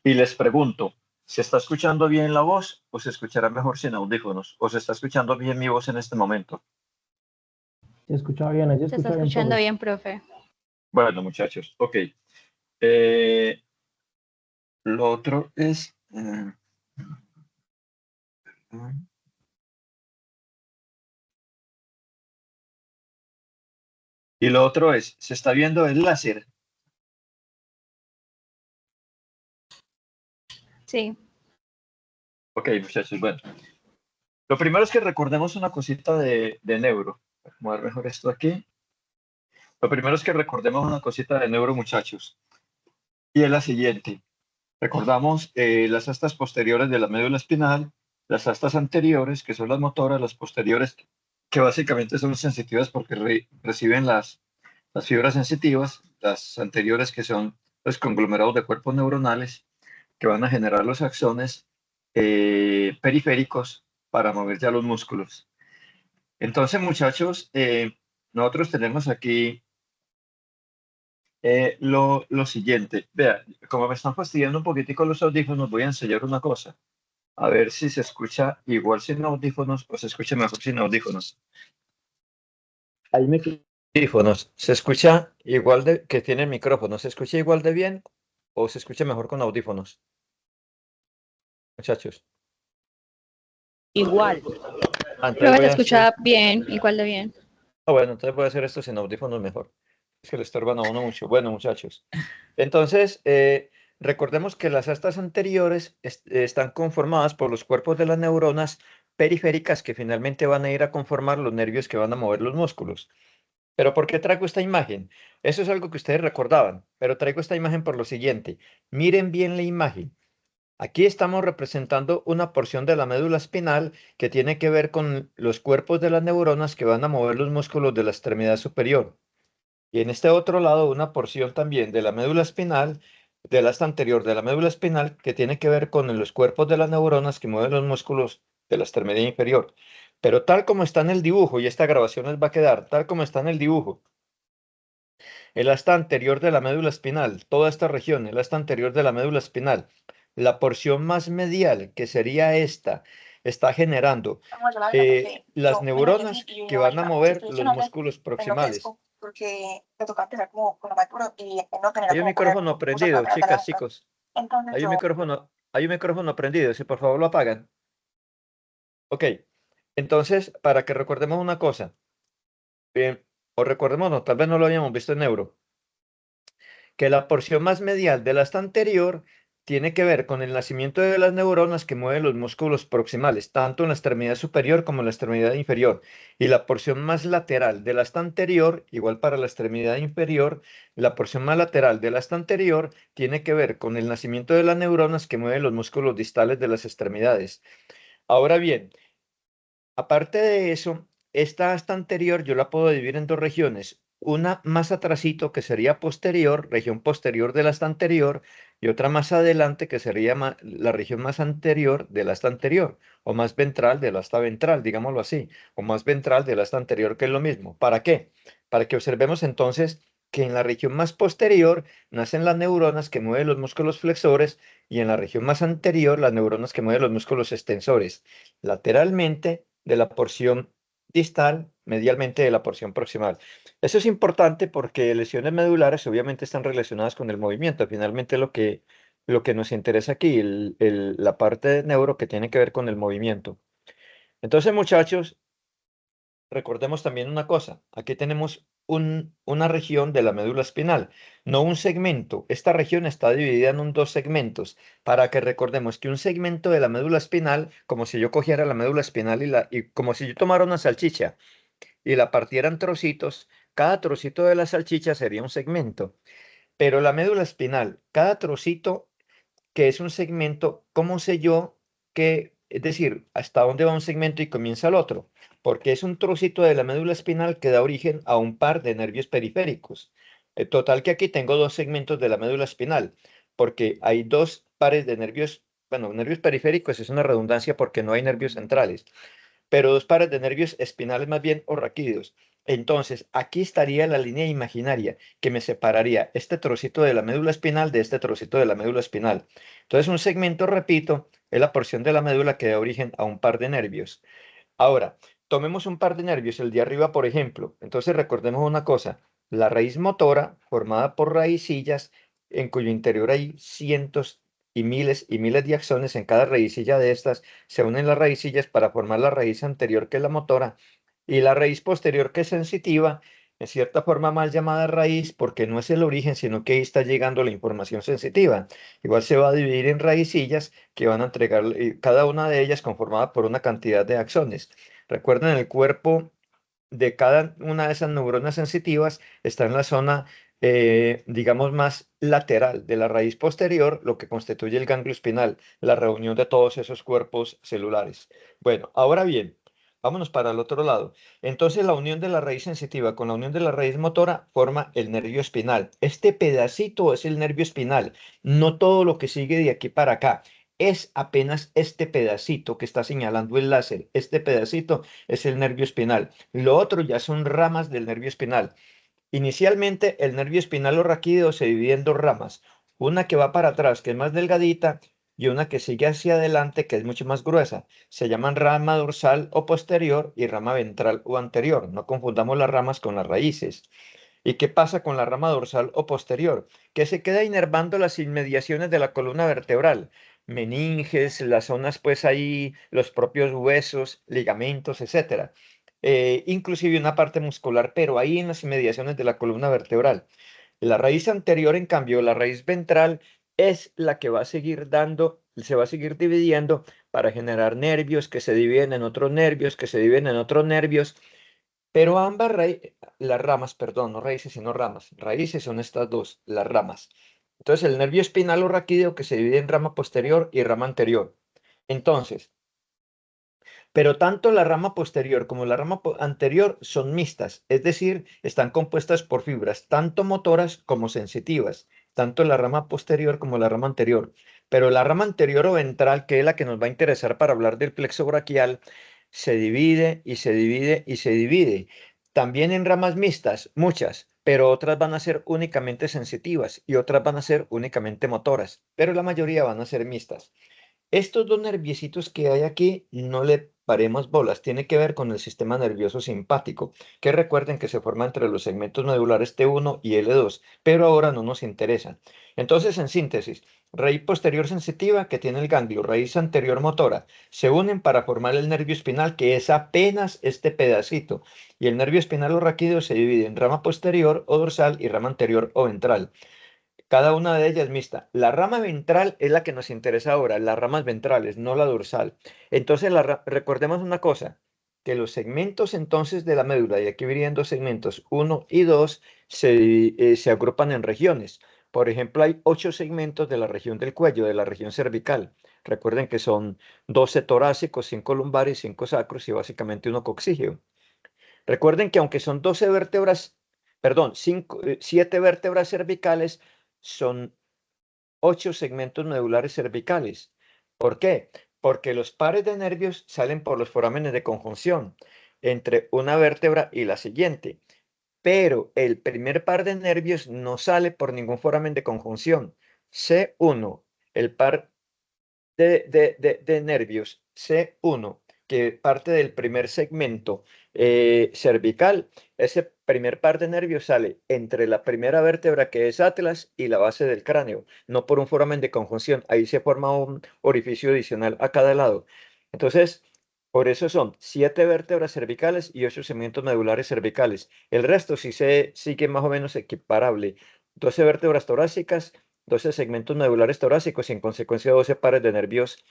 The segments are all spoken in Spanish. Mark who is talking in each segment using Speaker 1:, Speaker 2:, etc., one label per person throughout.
Speaker 1: Y les pregunto, ¿se está escuchando bien la voz o se escuchará mejor sin audífonos? ¿O se está escuchando bien mi voz en este momento?
Speaker 2: Se escucha bien, allí
Speaker 3: Se está
Speaker 2: escucha bien,
Speaker 3: escuchando
Speaker 2: profe.
Speaker 3: bien, profe.
Speaker 1: Bueno, muchachos, ok. Lo otro es... y lo otro es, ¿se está viendo el láser?
Speaker 3: Sí.
Speaker 1: Ok, muchachos, bueno. Lo primero es que recordemos una cosita de neuro. Vamos a ver mejor esto aquí. Lo primero es que recordemos una cosita de neuro, muchachos. Y es la siguiente. Recordamos las astas posteriores de la médula espinal, las astas anteriores, que son las motoras, las posteriores, que básicamente son sensitivas porque reciben las fibras sensitivas, las anteriores, que son los conglomerados de cuerpos neuronales, que van a generar los axones periféricos para mover ya los músculos. Entonces, muchachos, nosotros tenemos aquí lo siguiente. Vea, como me están fastidiando un poquitico los audífonos, voy a enseñar una cosa. A ver si se escucha igual sin audífonos o se escucha mejor sin audífonos. Hay audífonos. ¿Se escucha igual de que tiene el micrófono? ¿Se escucha igual de bien o se escucha mejor con audífonos? Muchachos.
Speaker 4: Igual.
Speaker 1: Antes
Speaker 3: Profe,
Speaker 1: voy
Speaker 3: se
Speaker 1: a hacer...
Speaker 3: escucha bien, igual de bien.
Speaker 1: bueno, entonces voy a hacer esto sin audífonos mejor. Es que le estorban a uno mucho. Bueno, muchachos. Entonces, recordemos que las astas anteriores están conformadas por los cuerpos de las neuronas periféricas que finalmente van a ir a conformar los nervios que van a mover los músculos. Pero ¿por qué traigo esta imagen? Eso es algo que ustedes recordaban, pero traigo esta imagen por lo siguiente. Miren bien la imagen. Aquí estamos representando una porción de la médula espinal que tiene que ver con los cuerpos de las neuronas que van a mover los músculos de la extremidad superior. Y en este otro lado, una porción también de la médula espinal, del asta anterior de la médula espinal, que tiene que ver con los cuerpos de las neuronas que mueven los músculos de la extremidad inferior. Pero tal como está en el dibujo, y esta grabación les va a quedar, tal como está en el dibujo, el asta anterior de la médula espinal, toda esta región, el asta anterior de la médula espinal, la porción más medial, que sería esta, está generando las neuronas que van a mover los músculos proximales.
Speaker 4: Porque me toca empezar como con lo más duro y no tener
Speaker 1: Hay un
Speaker 4: como
Speaker 1: micrófono prendido, chicas, chicos.
Speaker 4: Entonces
Speaker 1: Hay un micrófono prendido, si por favor lo apagan. Ok, entonces, para que recordemos una cosa, o recordemos, no, tal vez no lo habíamos visto en neuro, que la porción más medial del asta anterior tiene que ver con el nacimiento de las neuronas que mueven los músculos proximales, tanto en la extremidad superior como en la extremidad inferior. Y la porción más lateral del asta anterior, igual para la extremidad inferior, la porción más lateral del asta anterior tiene que ver con el nacimiento de las neuronas que mueven los músculos distales de las extremidades. Ahora bien, aparte de eso, esta asta anterior yo la puedo dividir en dos regiones. Una más atrasito, que sería posterior, región posterior del asta anterior, y otra más adelante, que sería la región más anterior del asta anterior, o más ventral del asta ventral, digámoslo así, o más ventral del asta anterior, que es lo mismo. ¿Para qué? Para que observemos entonces que en la región más posterior nacen las neuronas que mueven los músculos flexores y en la región más anterior las neuronas que mueven los músculos extensores. Lateralmente de la porción distal, medialmente de la porción proximal. Eso es importante porque lesiones medulares obviamente están relacionadas con el movimiento. Finalmente lo que nos interesa aquí, la parte de neuro que tiene que ver con el movimiento. Entonces, muchachos, recordemos también una cosa. Aquí tenemos una región de la médula espinal, no un segmento. Esta región está dividida en dos segmentos para que recordemos que un segmento de la médula espinal, como si yo cogiera la médula espinal y como si yo tomara una salchicha y la partiera en trocitos, cada trocito de la salchicha sería un segmento. Pero la médula espinal, cada trocito que es un segmento, ¿cómo sé yo que, es decir, hasta dónde va un segmento y comienza el otro? Porque es un trocito de la médula espinal que da origen a un par de nervios periféricos. Total que aquí tengo dos segmentos de la médula espinal, porque hay dos pares de nervios, bueno, nervios periféricos es una redundancia porque no hay nervios centrales, pero dos pares de nervios espinales más bien o raquídeos. Entonces, aquí estaría la línea imaginaria que me separaría este trocito de la médula espinal de este trocito de la médula espinal. Entonces, un segmento, repito, es la porción de la médula que da origen a un par de nervios. Ahora, tomemos un par de nervios, el de arriba, por ejemplo. Entonces, recordemos una cosa, la raíz motora, formada por raicillas, en cuyo interior hay cientos y miles de axones. En cada raicilla de estas se unen las raicillas para formar la raíz anterior, que es la motora, y la raíz posterior, que es sensitiva, en cierta forma mal llamada raíz, porque no es el origen, sino que ahí está llegando la información sensitiva. Igual se va a dividir en raicillas que van a entregar, cada una de ellas conformada por una cantidad de axones. Recuerden, el cuerpo de cada una de esas neuronas sensitivas está en la zona, digamos, más lateral de la raíz posterior, lo que constituye el ganglio espinal, la reunión de todos esos cuerpos celulares. Bueno, ahora bien, vámonos para el otro lado. Entonces, la unión de la raíz sensitiva con la unión de la raíz motora forma el nervio espinal. Este pedacito es el nervio espinal, no todo lo que sigue de aquí para acá. Es apenas este pedacito que está señalando el láser. Este pedacito es el nervio espinal. Lo otro ya son ramas del nervio espinal. Inicialmente, el nervio espinal o raquídeo se divide en dos ramas. Una que va para atrás, que es más delgadita, y una que sigue hacia adelante, que es mucho más gruesa. Se llaman rama dorsal o posterior y rama ventral o anterior. No confundamos las ramas con las raíces. ¿Y qué pasa con la rama dorsal o posterior? Que se queda inervando las inmediaciones de la columna vertebral, meninges, las zonas pues ahí, los propios huesos, ligamentos, etcétera. Inclusive una parte muscular, pero ahí en las inmediaciones de la columna vertebral. La raíz anterior, en cambio, la raíz ventral, es la que va a seguir dando, se va a seguir dividiendo para generar nervios que se dividen en otros nervios, que se dividen en otros nervios, pero ambas las ramas, perdón, no raíces, sino ramas. Raíces son estas dos, las ramas. Entonces, el nervio espinal o raquídeo, que se divide en rama posterior y rama anterior. Entonces, pero tanto la rama posterior como la rama anterior son mixtas, es decir, están compuestas por fibras tanto motoras como sensitivas, tanto la rama posterior como la rama anterior. Pero la rama anterior o ventral, que es la que nos va a interesar para hablar del plexo braquial, se divide y se divide y se divide. También en ramas mixtas, muchas, pero otras van a ser únicamente sensitivas y otras van a ser únicamente motoras, pero la mayoría van a ser mixtas. Estos dos nerviecitos que hay aquí, no le paremos bolas, tiene que ver con el sistema nervioso simpático, que recuerden que se forma entre los segmentos medulares T1 y L2, pero ahora no nos interesa. Entonces, en síntesis, raíz posterior sensitiva, que tiene el ganglio, raíz anterior motora, se unen para formar el nervio espinal, que es apenas este pedacito, y el nervio espinal o raquídeo se divide en rama posterior o dorsal y rama anterior o ventral. Cada una de ellas mixta. La rama ventral es la que nos interesa ahora, las ramas ventrales, no la dorsal. Entonces, recordemos una cosa, que los segmentos entonces de la médula, y aquí vienen dos segmentos, 1 y 2, se agrupan en regiones. Por ejemplo, hay 8 segmentos de la región del cuello, de la región cervical. Recuerden que son 12 torácicos, 5 lumbares, 5 sacros y básicamente uno coxígeo. Recuerden que aunque son 12 vértebras, perdón, 7 vértebras cervicales, son 8 segmentos medulares cervicales. ¿Por qué? Porque los pares de nervios salen por los forámenes de conjunción entre una vértebra y la siguiente, pero el primer par de nervios no sale por ningún foramen de conjunción. C1, el par de nervios C1, que parte del primer segmento cervical. Ese primer par de nervios sale entre la primera vértebra, que es atlas, y la base del cráneo, no por un foramen de conjunción. Ahí se forma un orificio adicional a cada lado. Entonces, por eso son 7 vértebras cervicales y 8 segmentos medulares cervicales. El resto sí se sigue más o menos equiparable. 12 vértebras torácicas, 12 segmentos medulares torácicos y en consecuencia 12 pares de nervios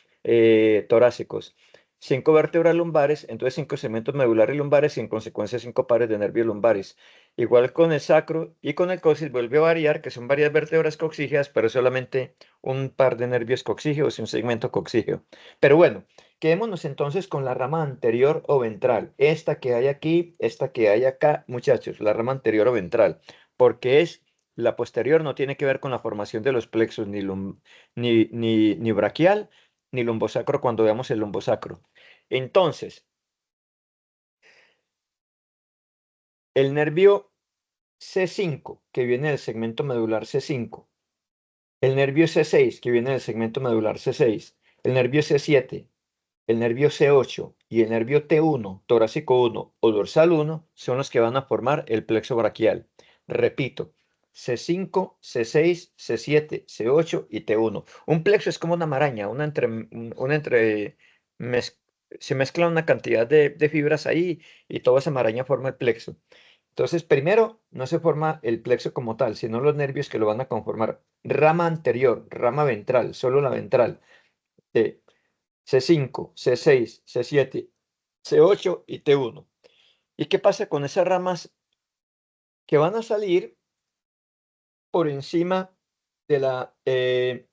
Speaker 1: torácicos. 5 vértebras lumbares, entonces 5 segmentos medulares lumbares y en consecuencia 5 pares de nervios lumbares. Igual con el sacro y con el coxis vuelve a variar, que son varias vértebras coxígeas, pero solamente un par de nervios coxígeos y un segmento coxígeo. Pero bueno, quedémonos entonces con la rama anterior o ventral. Esta que hay aquí, esta que hay acá, muchachos, la rama anterior o ventral, porque es la posterior, no tiene que ver con la formación de los plexos ni braquial ni lumbosacro cuando veamos el lumbosacro. Entonces, el nervio C5, que viene del segmento medular C5, el nervio C6, que viene del segmento medular C6, el nervio C7, el nervio C8 y el nervio T1, torácico 1 o dorsal 1, son los que van a formar el plexo braquial. Repito, C5, C6, C7, C8 y T1. Un plexo es como una maraña, se mezcla una cantidad de fibras ahí y toda esa maraña forma el plexo. Entonces, primero, no se forma el plexo como tal, sino los nervios que lo van a conformar. Rama anterior, rama ventral, solo la ventral, de C5, C6, C7, C8 y T1. ¿Y qué pasa con esas ramas que van a salir por encima de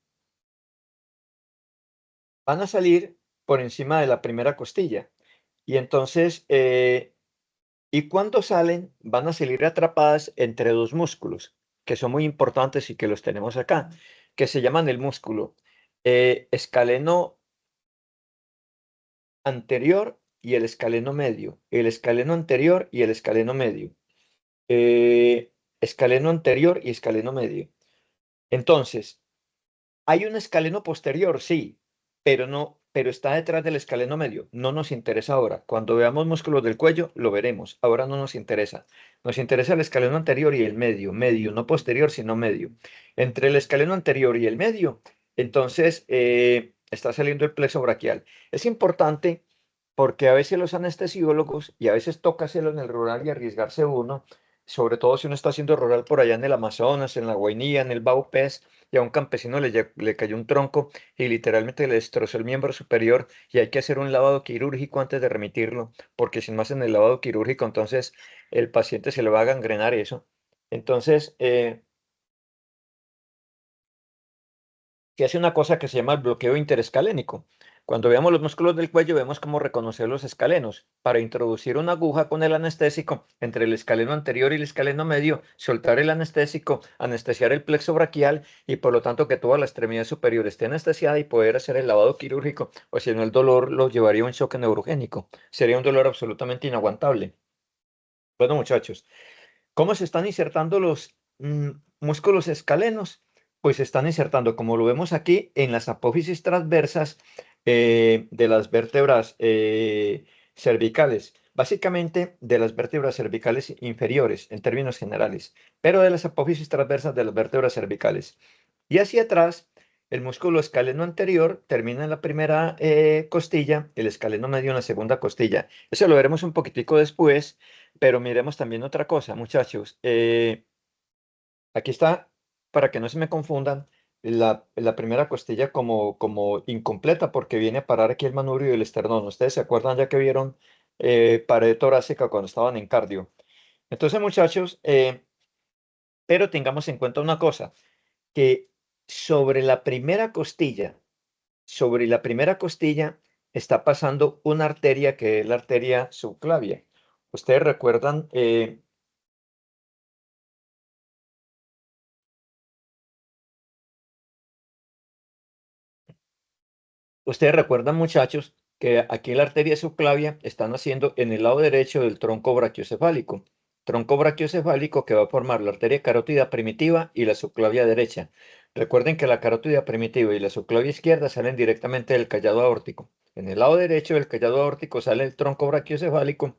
Speaker 1: van a salir por encima de la primera costilla? Y entonces, y cuando salen, van a salir atrapadas entre dos músculos, que son muy importantes y que los tenemos acá, que se llaman el músculo escaleno anterior y el escaleno medio, el escaleno anterior y el escaleno medio, escaleno anterior y escaleno medio. Entonces, hay un escaleno posterior, sí, pero está detrás del escaleno medio. No nos interesa ahora. Cuando veamos músculos del cuello, lo veremos. Ahora no nos interesa. Nos interesa el escaleno anterior y el medio. Medio, no posterior, sino medio. Entre el escaleno anterior y el medio, entonces está saliendo el plexo braquial. Es importante porque a veces los anestesiólogos, y a veces toca hacerlo en el rural y arriesgarse uno, sobre todo si uno está haciendo rural por allá en el Amazonas, en la Guainía, en el Baupés, y a un campesino le cayó un tronco y literalmente le destrozó el miembro superior y hay que hacer un lavado quirúrgico antes de remitirlo, porque si no hacen el lavado quirúrgico, entonces el paciente se le va a gangrenar eso. Entonces, se hace una cosa que se llama el bloqueo interescalénico. Cuando veamos los músculos del cuello, vemos cómo reconocer los escalenos. Para introducir una aguja con el anestésico entre el escaleno anterior y el escaleno medio, soltar el anestésico, anestesiar el plexo braquial y por lo tanto que toda la extremidad superior esté anestesiada y poder hacer el lavado quirúrgico, o si no el dolor lo llevaría a un choque neurogénico. Sería un dolor absolutamente inaguantable. Bueno, muchachos, ¿cómo se están insertando los músculos escalenos? Pues se están insertando, como lo vemos aquí, en las apófisis transversas de las vértebras cervicales, básicamente de las vértebras cervicales inferiores en términos generales, pero de las apófisis transversas de las vértebras cervicales. Y hacia atrás, el músculo escaleno anterior termina en la primera costilla, el escaleno medio en la segunda costilla. Eso lo veremos un poquitico después, pero miremos también otra cosa, muchachos. Aquí está, para que no se me confundan, la primera costilla como incompleta porque viene a parar aquí el manubrio y el esternón. Ustedes se acuerdan ya que vieron pared torácica cuando estaban en cardio. Entonces, muchachos, pero tengamos en cuenta una cosa, que sobre la primera costilla, sobre la primera costilla está pasando una arteria que es la arteria subclavia. Ustedes recuerdan, muchachos, que aquí la arteria subclavia está naciendo en el lado derecho del tronco brachiocefálico. Tronco brachiocefálico que va a formar la arteria carótida primitiva y la subclavia derecha. Recuerden que la carótida primitiva y la subclavia izquierda salen directamente del callado aórtico. En el lado derecho del callado aórtico sale el tronco brachiocefálico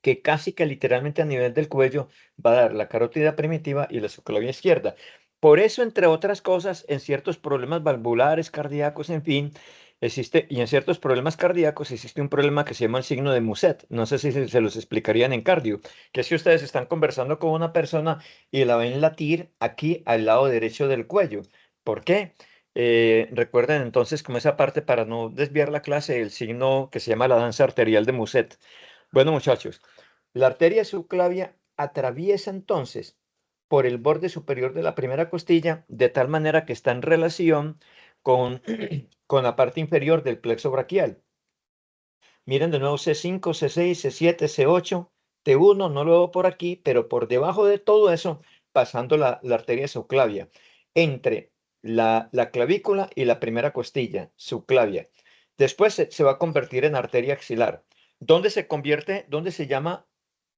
Speaker 1: que casi que literalmente a nivel del cuello va a dar la carótida primitiva y la subclavia izquierda. Por eso, entre otras cosas, en ciertos problemas valvulares, cardíacos, en fin, y en ciertos problemas cardíacos existe un problema que se llama el signo de Muset. No sé si se los explicarían en cardio, que si ustedes están conversando con una persona y la ven latir aquí al lado derecho del cuello. ¿Por qué? Recuerden entonces como esa parte para no desviar la clase, el signo que se llama la danza arterial de Muset. Bueno, muchachos, la arteria subclavia atraviesa entonces por el borde superior de la primera costilla, de tal manera que está en relación con, con la parte inferior del plexo braquial. Miren de nuevo C5, C6, C7, C8, T1, no lo veo por aquí, pero por debajo de todo eso, pasando la arteria subclavia, entre la clavícula y la primera costilla, subclavia. Después se va a convertir en arteria axilar. ¿Dónde se convierte? ¿Dónde se llama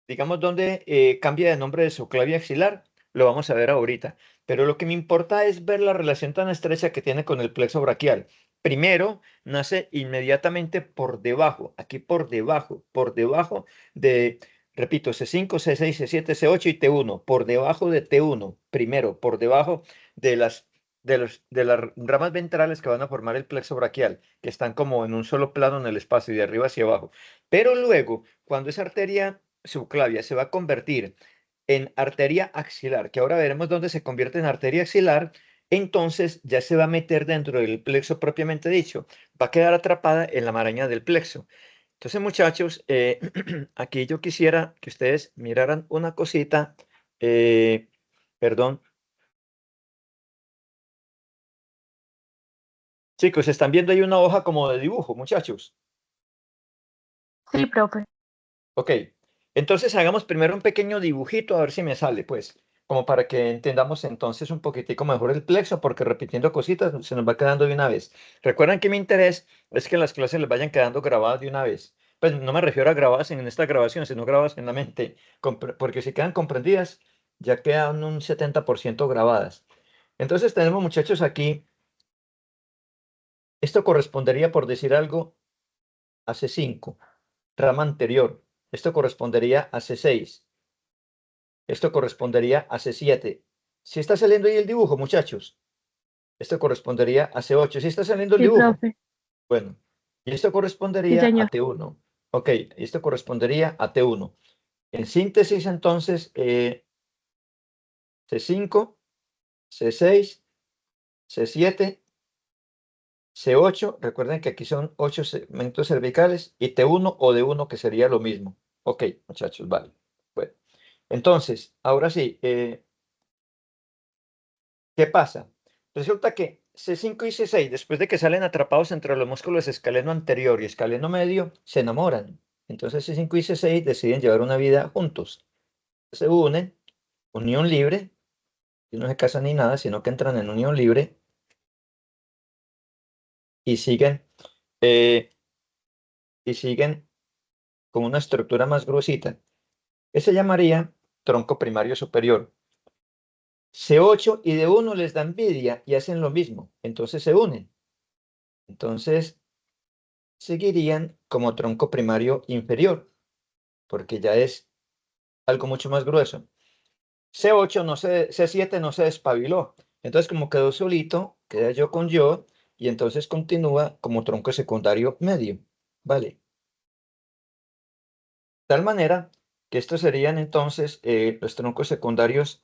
Speaker 1: digamos, dónde cambia de nombre de subclavia axilar, lo vamos a ver ahorita. Pero lo que me importa es ver la relación tan estrecha que tiene con el plexo braquial. Primero, nace inmediatamente por debajo, aquí por debajo de, repito, C5, C6, C7, C8 y T1, por debajo de T1, primero, por debajo de de las ramas ventrales que van a formar el plexo braquial, que están como en un solo plano en el espacio, de arriba hacia abajo. Pero luego, cuando esa arteria subclavia se va a convertir en arteria axilar, que ahora veremos dónde se convierte en arteria axilar, entonces ya se va a meter dentro del plexo propiamente dicho, va a quedar atrapada en la maraña del plexo. Entonces, muchachos, aquí yo quisiera que ustedes miraran una cosita, perdón. Chicos, están viendo ahí una hoja como de dibujo, muchachos.
Speaker 3: Sí, profe.
Speaker 1: Ok, entonces hagamos primero un pequeño dibujito a ver si me sale, pues, como para que entendamos entonces un poquitico mejor el plexo, porque repitiendo cositas se nos va quedando de una vez. Recuerden que mi interés es que las clases les vayan quedando grabadas de una vez. Pues no me refiero a grabadas en esta grabación, sino grabadas en la mente, porque si quedan comprendidas, ya quedan un 70% grabadas. Entonces tenemos, muchachos, aquí, esto correspondería, por decir algo, a C5, rama anterior. Esto correspondería a C6. Esto correspondería a C7. Si está saliendo ahí el dibujo, muchachos, esto correspondería a C8. Si está saliendo el
Speaker 3: Sí,
Speaker 1: dibujo,
Speaker 3: profe.
Speaker 1: bueno, y esto
Speaker 3: Sí,
Speaker 1: correspondería a
Speaker 3: señor.
Speaker 1: T1. Ok, esto correspondería a T1. En síntesis, entonces, C5, C6, C7, C8. Recuerden que aquí son 8 segmentos cervicales y T1 o D1, que sería lo mismo. Ok, muchachos, vale. Bueno, entonces, ahora sí, ¿qué pasa? Resulta que C5 y C6, después de que salen atrapados entre los músculos escaleno anterior y escaleno medio, se enamoran. Entonces C5 y C6 deciden llevar una vida juntos. Se unen, unión libre, y no se casan ni nada, sino que entran en unión libre y eh, siguen con una estructura más gruesita, que se llamaría tronco primario superior. C8 y D1 les da envidia y hacen lo mismo, entonces se unen. Entonces seguirían como tronco primario inferior, porque ya es algo mucho más grueso. C8 no se, C7 no se despabiló, entonces como quedó solito, queda yo con yo, y entonces continúa como tronco secundario medio, ¿vale? De tal manera que estos serían entonces los troncos secundarios,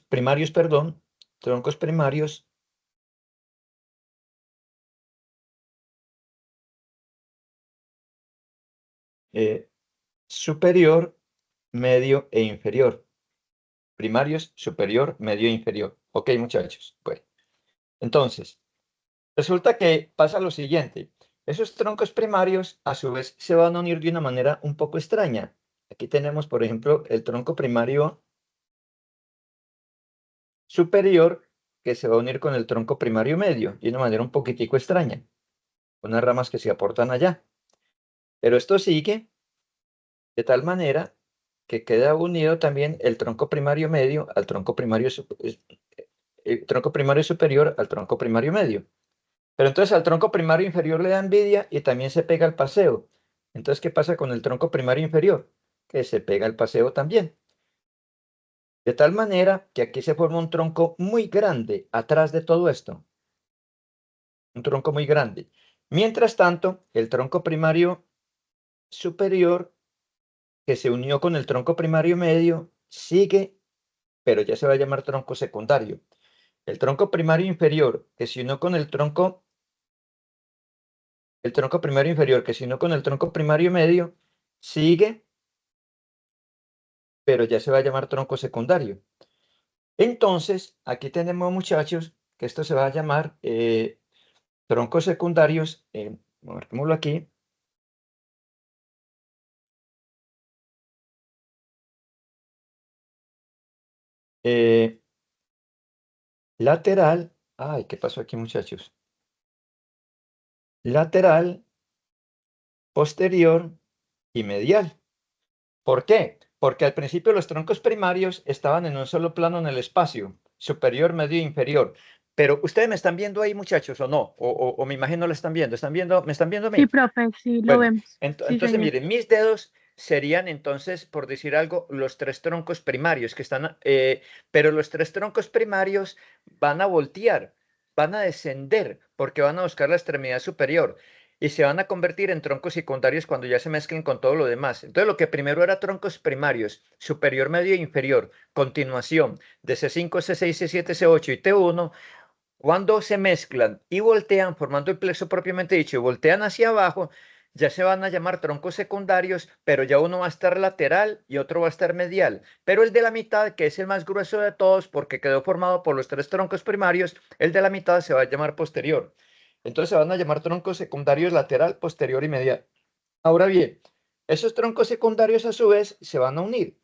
Speaker 1: primarios, perdón, troncos primarios superior, medio e inferior. Primarios, superior, medio e inferior. Ok, muchachos. Pues, entonces, resulta que pasa lo siguiente. Esos troncos primarios, a su vez, se van a unir de una manera un poco extraña. Aquí tenemos, por ejemplo, el tronco primario superior que se va a unir con el tronco primario medio de una manera un poquitico extraña. Unas ramas que se aportan allá. Pero esto sigue de tal manera que queda unido también el tronco primario medio al tronco primario, el tronco primario superior al tronco primario medio. Pero entonces al tronco primario inferior le da envidia y también se pega al paseo. Entonces, ¿qué pasa con el tronco primario inferior? Que se pega al paseo también. De tal manera que aquí se forma un tronco muy grande atrás de todo esto. Un tronco muy grande. Mientras tanto, el tronco primario superior que se unió con el tronco primario medio sigue, pero ya se va a llamar tronco secundario. El tronco primario inferior que se unió con el tronco primario inferior que se unió con el tronco primario medio sigue, pero ya se va a llamar tronco secundario. Entonces, aquí tenemos, muchachos, que esto se va a llamar troncos secundarios, marquémoslo aquí, eh, lateral, ay, ¿qué pasó aquí, muchachos? Lateral posterior y medial. ¿Por qué? Porque al principio los troncos primarios estaban en un solo plano en el espacio, superior, medio e inferior. Pero ustedes me están viendo ahí, muchachos, o no, o mi imagen no la están viendo. ¿Me están viendo a mí?
Speaker 3: Sí, profe, sí, lo
Speaker 1: Bueno,
Speaker 3: vemos. Sí,
Speaker 1: entonces
Speaker 3: señor.
Speaker 1: miren, mis dedos serían entonces, por decir algo, los tres troncos primarios que están, pero los tres troncos primarios van a voltear, van a descender, porque van a buscar la extremidad superior y se van a convertir en troncos secundarios cuando ya se mezclen con todo lo demás. Entonces, lo que primero era troncos primarios, superior, medio e inferior, continuación de C5, C6, C7, C8 y T1, cuando se mezclan y voltean, formando el plexo propiamente dicho, y voltean hacia abajo, ya se van a llamar troncos secundarios, pero ya uno va a estar lateral y otro va a estar medial. Pero el de la mitad, que es el más grueso de todos, porque quedó formado por los tres troncos primarios, el de la mitad se va a llamar posterior. Entonces se van a llamar troncos secundarios lateral, posterior y medial. Ahora bien, esos troncos secundarios a su vez se van a unir.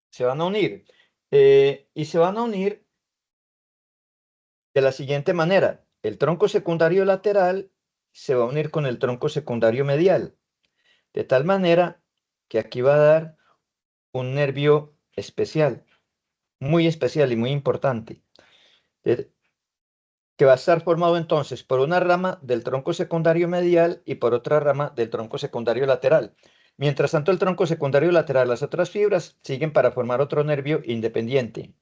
Speaker 1: Se van a unir. Y se van a unir de la siguiente manera. El tronco secundario lateral se va a unir con el tronco secundario medial. De tal manera que aquí va a dar un nervio especial, muy especial y muy importante, que va a estar formado entonces por una rama del tronco secundario medial y por otra rama del tronco secundario lateral. Mientras tanto, el tronco secundario lateral, las otras fibras siguen para formar otro nervio independiente.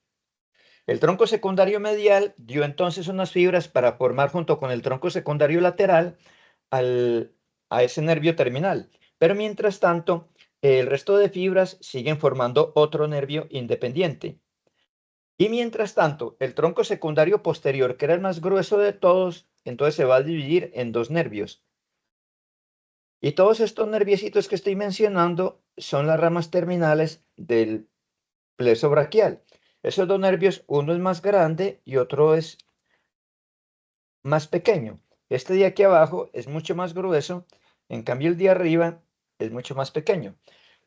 Speaker 1: El tronco secundario medial dio entonces unas fibras para formar junto con el tronco secundario lateral a ese nervio terminal. Pero mientras tanto, el resto de fibras siguen formando otro nervio independiente. Y mientras tanto, el tronco secundario posterior, que era el más grueso de todos, entonces se va a dividir en dos nervios. Y todos estos nerviecitos que estoy mencionando son las ramas terminales del plexo braquial. Esos dos nervios, uno es más grande y otro es más pequeño. Este de aquí abajo es mucho más grueso, en cambio el de arriba es mucho más pequeño.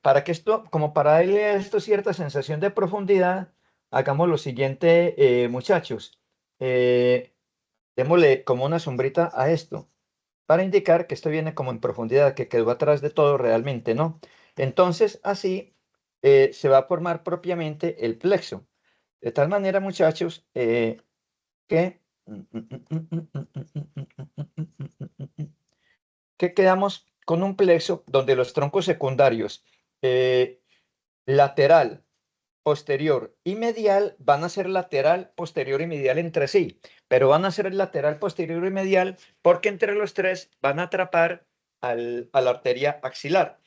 Speaker 1: Para que esto, como para darle a esto cierta sensación de profundidad, hagamos lo siguiente, muchachos. Démosle como una sombrita a esto, para indicar que esto viene como en profundidad, que quedó atrás de todo realmente, ¿no? Entonces, así se va a formar propiamente el plexo. De tal manera, muchachos, que quedamos con un plexo donde los troncos secundarios lateral, posterior y medial van a ser lateral, posterior y medial entre sí, pero van a ser lateral, posterior y medial porque entre los tres van a atrapar a la arteria axilar.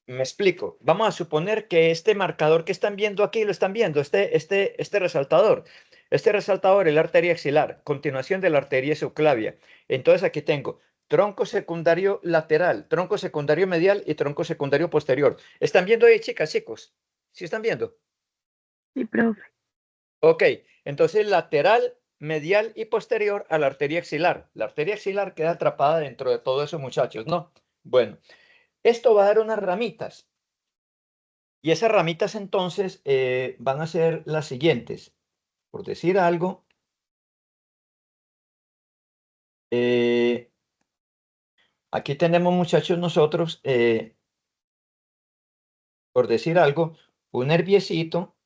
Speaker 1: Me explico. Vamos a suponer que este marcador que están viendo aquí, lo están viendo, este resaltador. Este resaltador es la arteria axilar, continuación de la arteria subclavia. Entonces aquí tengo tronco secundario lateral, tronco secundario medial y tronco secundario posterior. ¿Están viendo ahí, chicas, chicos? ¿Sí están viendo?
Speaker 3: Sí, profe.
Speaker 1: Ok, entonces lateral, medial y posterior a la arteria axilar. La arteria axilar queda atrapada dentro de todo eso, muchachos, ¿no? Bueno, esto va a dar unas ramitas. Y esas ramitas entonces van a ser las siguientes. Por decir algo, aquí tenemos, muchachos, nosotros, por decir algo, un nerviecito,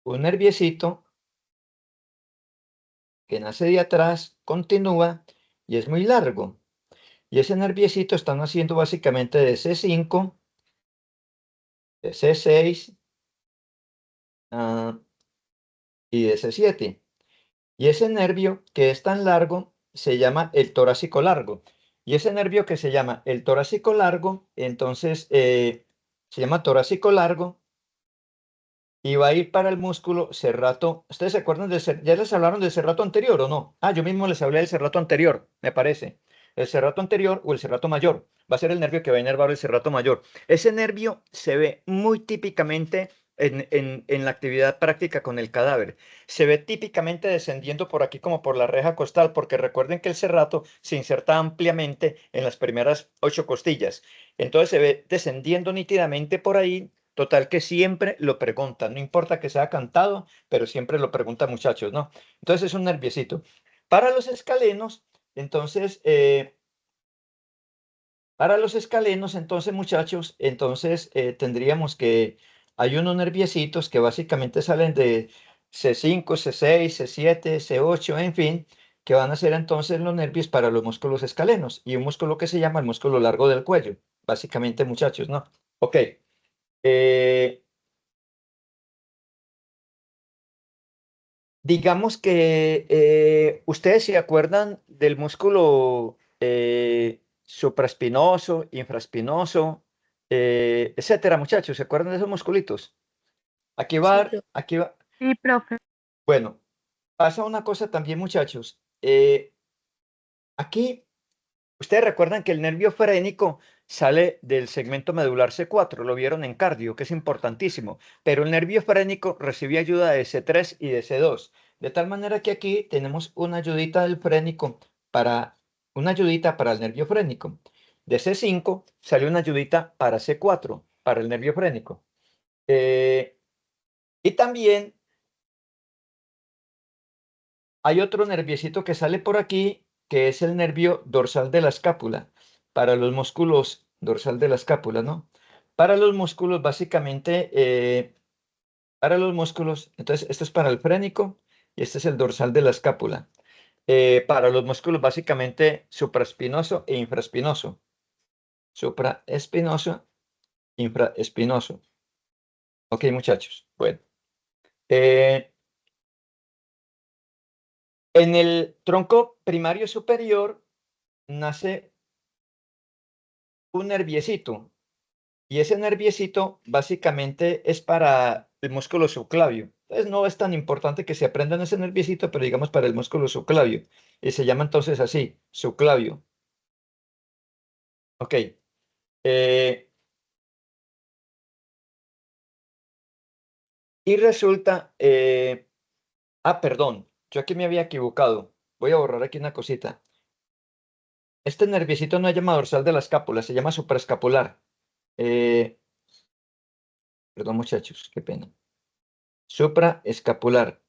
Speaker 1: un nerviecito que nace de atrás, continúa y es muy largo. Y ese nerviecito están haciendo básicamente de C5, de C6 y de C7. Y ese nervio que es tan largo se llama el torácico largo. Y ese nervio que se llama el torácico largo, entonces se llama torácico largo y va a ir para el músculo serrato. ¿Ustedes se acuerdan ya les hablaron del serrato anterior o no? Yo mismo les hablé del serrato anterior, me parece. El serrato anterior o el serrato mayor. Va a ser el nervio que va a inervar el serrato mayor. Ese nervio se ve muy típicamente en la actividad práctica con el cadáver. Se ve típicamente descendiendo por aquí como por la reja costal, porque recuerden que el serrato se inserta ampliamente en las primeras 8 costillas. Entonces se ve descendiendo nítidamente por ahí. Total que siempre lo preguntan, no importa que sea cantado, pero siempre lo preguntan, muchachos, ¿no? Entonces es un nerviecito. Para los escalenos Entonces, para los escalenos, entonces, muchachos, entonces tendríamos que hay unos nerviecitos que básicamente salen de C5, C6, C7, C8, en fin, que van a ser entonces los nervios para los músculos escalenos y un músculo que se llama el músculo largo del cuello, básicamente, muchachos, ¿no? Ok. Digamos que ustedes se acuerdan del músculo supraespinoso, infraespinoso, etcétera, muchachos, ¿se acuerdan de esos musculitos? Aquí va, aquí va.
Speaker 3: Sí, profe.
Speaker 1: Bueno, pasa una cosa también, muchachos. Aquí, ustedes recuerdan que el nervio frénico sale del segmento medular C4, lo vieron en cardio, que es importantísimo, pero el nervio frénico recibe ayuda de C3 y de C2, de tal manera que aquí tenemos una ayudita del frénico una ayudita para el nervio frénico. De C5 sale una ayudita para C4, para el nervio frénico. Y también hay otro nerviecito que sale por aquí, que es el nervio dorsal de la escápula, para los músculos dorsal de la escápula, ¿no? Para los músculos, básicamente, para los músculos, entonces, esto es para el frénico y este es el dorsal de la escápula. Para los músculos, básicamente, supraespinoso e infraespinoso. Supraespinoso, infraespinoso. Ok, muchachos. Bueno. En el tronco primario superior nace un nerviecito y ese nerviecito básicamente es para el músculo subclavio. Entonces no es tan importante que se aprendan ese nerviecito, pero digamos para el músculo subclavio. Y se llama entonces así, subclavio. Ok. Y resulta, perdón, yo aquí me había equivocado. Voy a borrar aquí una cosita. Este nerviecito no se llama dorsal de la escápula, se llama supraescapular. Perdón, muchachos, qué pena. Supraescapular.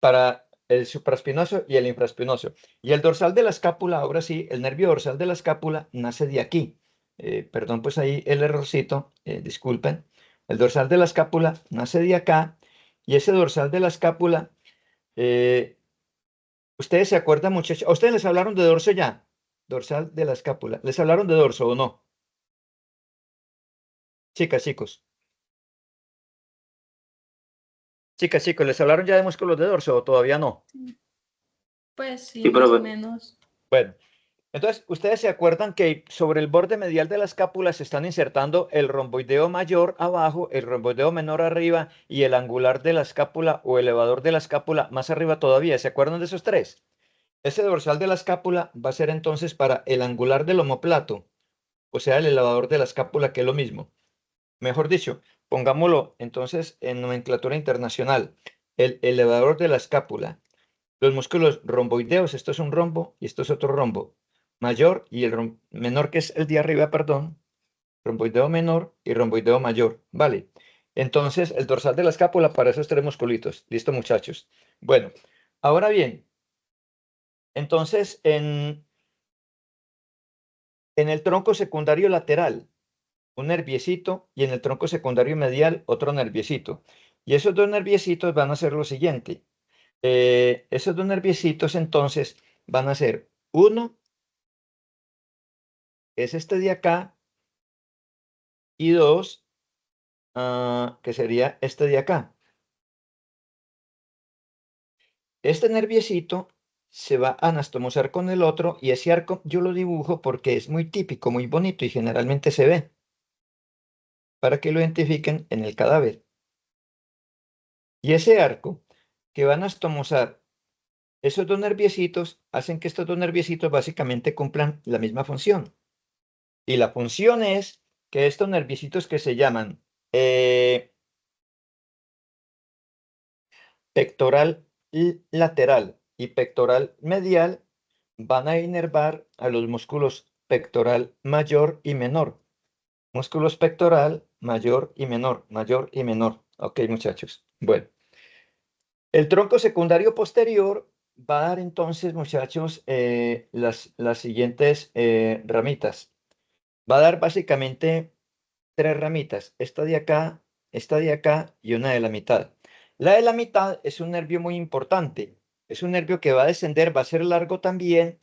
Speaker 1: Para el supraespinoso y el infraespinoso. Y el dorsal de la escápula, ahora sí, el nervio dorsal de la escápula nace de aquí. Perdón, pues ahí el errorcito, disculpen. El dorsal de la escápula nace de acá y ese dorsal de la escápula, ustedes se acuerdan, muchachos, ¿a ustedes les hablaron de dorso ya? Dorsal de la escápula. ¿Les hablaron de dorso o no? Chicas, chicos. Chicas, chicos, ¿les hablaron ya de músculos de dorso o todavía no?
Speaker 5: Pues sí,
Speaker 6: Sí,
Speaker 5: más o
Speaker 6: profe.
Speaker 5: menos.
Speaker 1: Bueno, entonces, ¿ustedes se acuerdan que sobre el borde medial de la escápula se están insertando el romboideo mayor abajo, el romboideo menor arriba y el angular de la escápula o elevador de la escápula más arriba todavía? ¿Se acuerdan de esos tres? Ese dorsal de la escápula va a ser entonces para el angular del omóplato, o sea, el elevador de la escápula, que es lo mismo. Mejor dicho, pongámoslo entonces en nomenclatura internacional, el elevador de la escápula. Los músculos romboideos, esto es un rombo y esto es otro rombo mayor y el menor, que es el de arriba, perdón, romboideo menor y romboideo mayor, ¿vale? Entonces, el dorsal de la escápula para esos tres musculitos. Listo, muchachos. Bueno, ahora bien, entonces en el tronco secundario lateral, un nerviecito y en el tronco secundario medial, otro nerviecito. Y esos dos nerviecitos van a ser lo siguiente. Esos dos nerviecitos entonces van a ser uno, es este de acá, y dos, que sería este de acá. Este nerviecito se va a anastomosar con el otro y ese arco yo lo dibujo porque es muy típico, muy bonito y generalmente se ve para que lo identifiquen en el cadáver. Y ese arco que va a anastomosar esos dos nerviecitos hacen que estos dos nerviecitos básicamente cumplan la misma función. Y la función es que estos nerviecitos que se llaman pectoral lateral y pectoral medial van a inervar a los músculos pectoral mayor y menor. Músculos pectoral mayor y menor, mayor y menor. Ok, muchachos. Bueno, el tronco secundario posterior va a dar entonces, muchachos, las siguientes ramitas. Va a dar básicamente tres ramitas, esta de acá y una de la mitad. La de la mitad es un nervio muy importante, es un nervio que va a descender, va a ser largo también,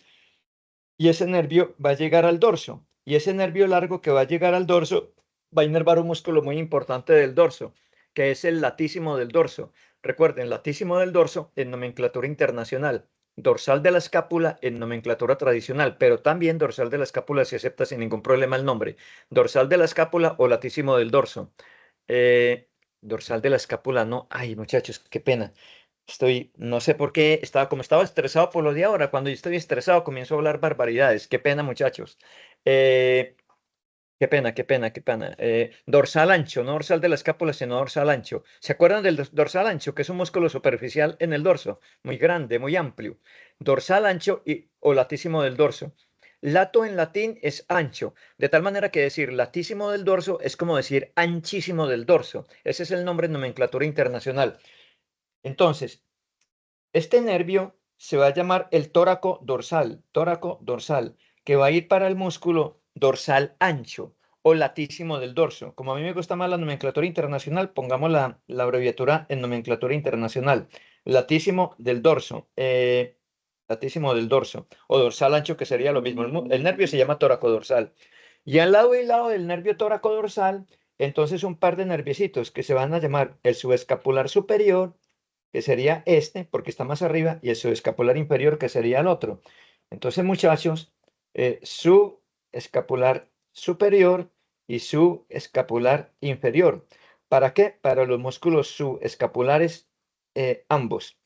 Speaker 1: y ese nervio va a llegar al dorso, y ese nervio largo que va a llegar al dorso va a inervar un músculo muy importante del dorso, que es el latísimo del dorso. Recuerden, latísimo del dorso en nomenclatura internacional, dorsal de la escápula en nomenclatura tradicional, pero también dorsal de la escápula se acepta sin ningún problema el nombre, dorsal de la escápula o latísimo del dorso. Dorsal de la escápula, no, ay muchachos, qué pena. No sé por qué, como estaba estresado por lo de ahora, cuando yo estoy estresado comienzo a hablar barbaridades. Qué pena, muchachos. Eh, qué pena, qué pena, qué pena. Dorsal ancho, no dorsal de la escápula, sino dorsal ancho. ¿Se acuerdan del dorsal ancho, que es un músculo superficial en el dorso? Muy grande, muy amplio. Dorsal ancho o latísimo del dorso. Lato en latín es ancho, de tal manera que decir latísimo del dorso es como decir anchísimo del dorso. Ese es el nombre en nomenclatura internacional. Entonces, este nervio se va a llamar el tóraco dorsal, que va a ir para el músculo dorsal ancho o latísimo del dorso. Como a mí me gusta más la nomenclatura internacional, pongamos la abreviatura en nomenclatura internacional. Latísimo del dorso, latísimo del dorso, o dorsal ancho, que sería lo mismo. El nervio se llama tóraco dorsal. Y al lado y lado del nervio tóraco dorsal, entonces un par de nerviecitos que se van a llamar el subescapular superior, que sería este, porque está más arriba, y el subescapular inferior, que sería el otro. Entonces, muchachos, subescapular superior y subescapular inferior. ¿Para qué? Para los músculos subescapulares ambos.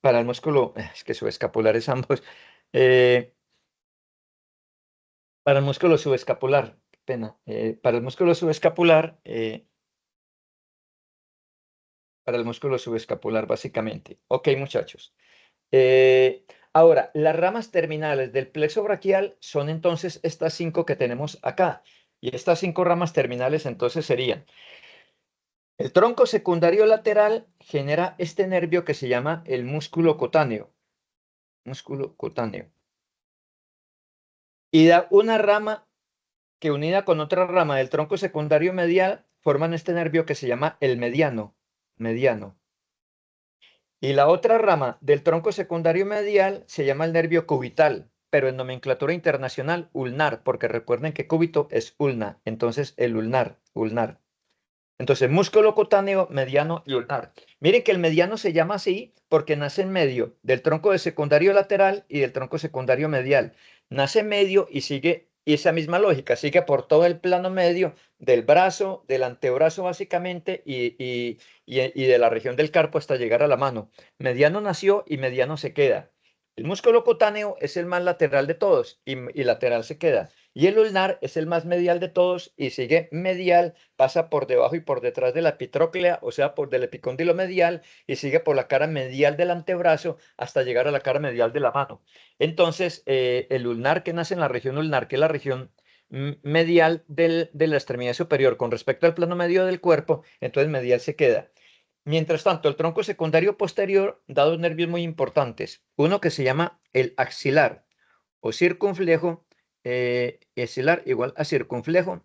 Speaker 1: Para el músculo, es que subescapulares ambos. eh, para el músculo subescapular, qué pena. Para el músculo subescapular, para el músculo subescapular, básicamente. Ok, muchachos. Ahora, las ramas terminales del plexo braquial son entonces estas 5 que tenemos acá. Y estas 5 ramas terminales entonces serían: el tronco secundario lateral genera este nervio que se llama el músculo cutáneo. Músculo cutáneo. Y da una rama que, unida con otra rama del tronco secundario medial, forman este nervio que se llama el mediano. Mediano. Y la otra rama del tronco secundario medial se llama el nervio cubital, pero en nomenclatura internacional ulnar, porque recuerden que cúbito es ulna, entonces el ulnar. Entonces, músculo cutáneo, mediano y ulnar. Miren que el mediano se llama así porque nace en medio del tronco de secundario lateral y del tronco secundario medial. Nace en medio y sigue esa misma lógica, sigue por todo el plano medio del brazo, del antebrazo básicamente y de la región del carpo hasta llegar a la mano. Mediano nació y mediano se queda. El músculo cutáneo es el más lateral de todos y lateral se queda. Y el ulnar es el más medial de todos y sigue medial, pasa por debajo y por detrás de la epitróclea, o sea, por del epicóndilo medial, y sigue por la cara medial del antebrazo hasta llegar a la cara medial de la mano. Entonces, el ulnar que nace en la región ulnar, que es la región medial de la extremidad superior con respecto al plano medio del cuerpo, entonces medial se queda. Mientras tanto, el tronco secundario posterior da dos nervios muy importantes. Uno que se llama el axilar o circunflejo, axilar igual a circunflejo,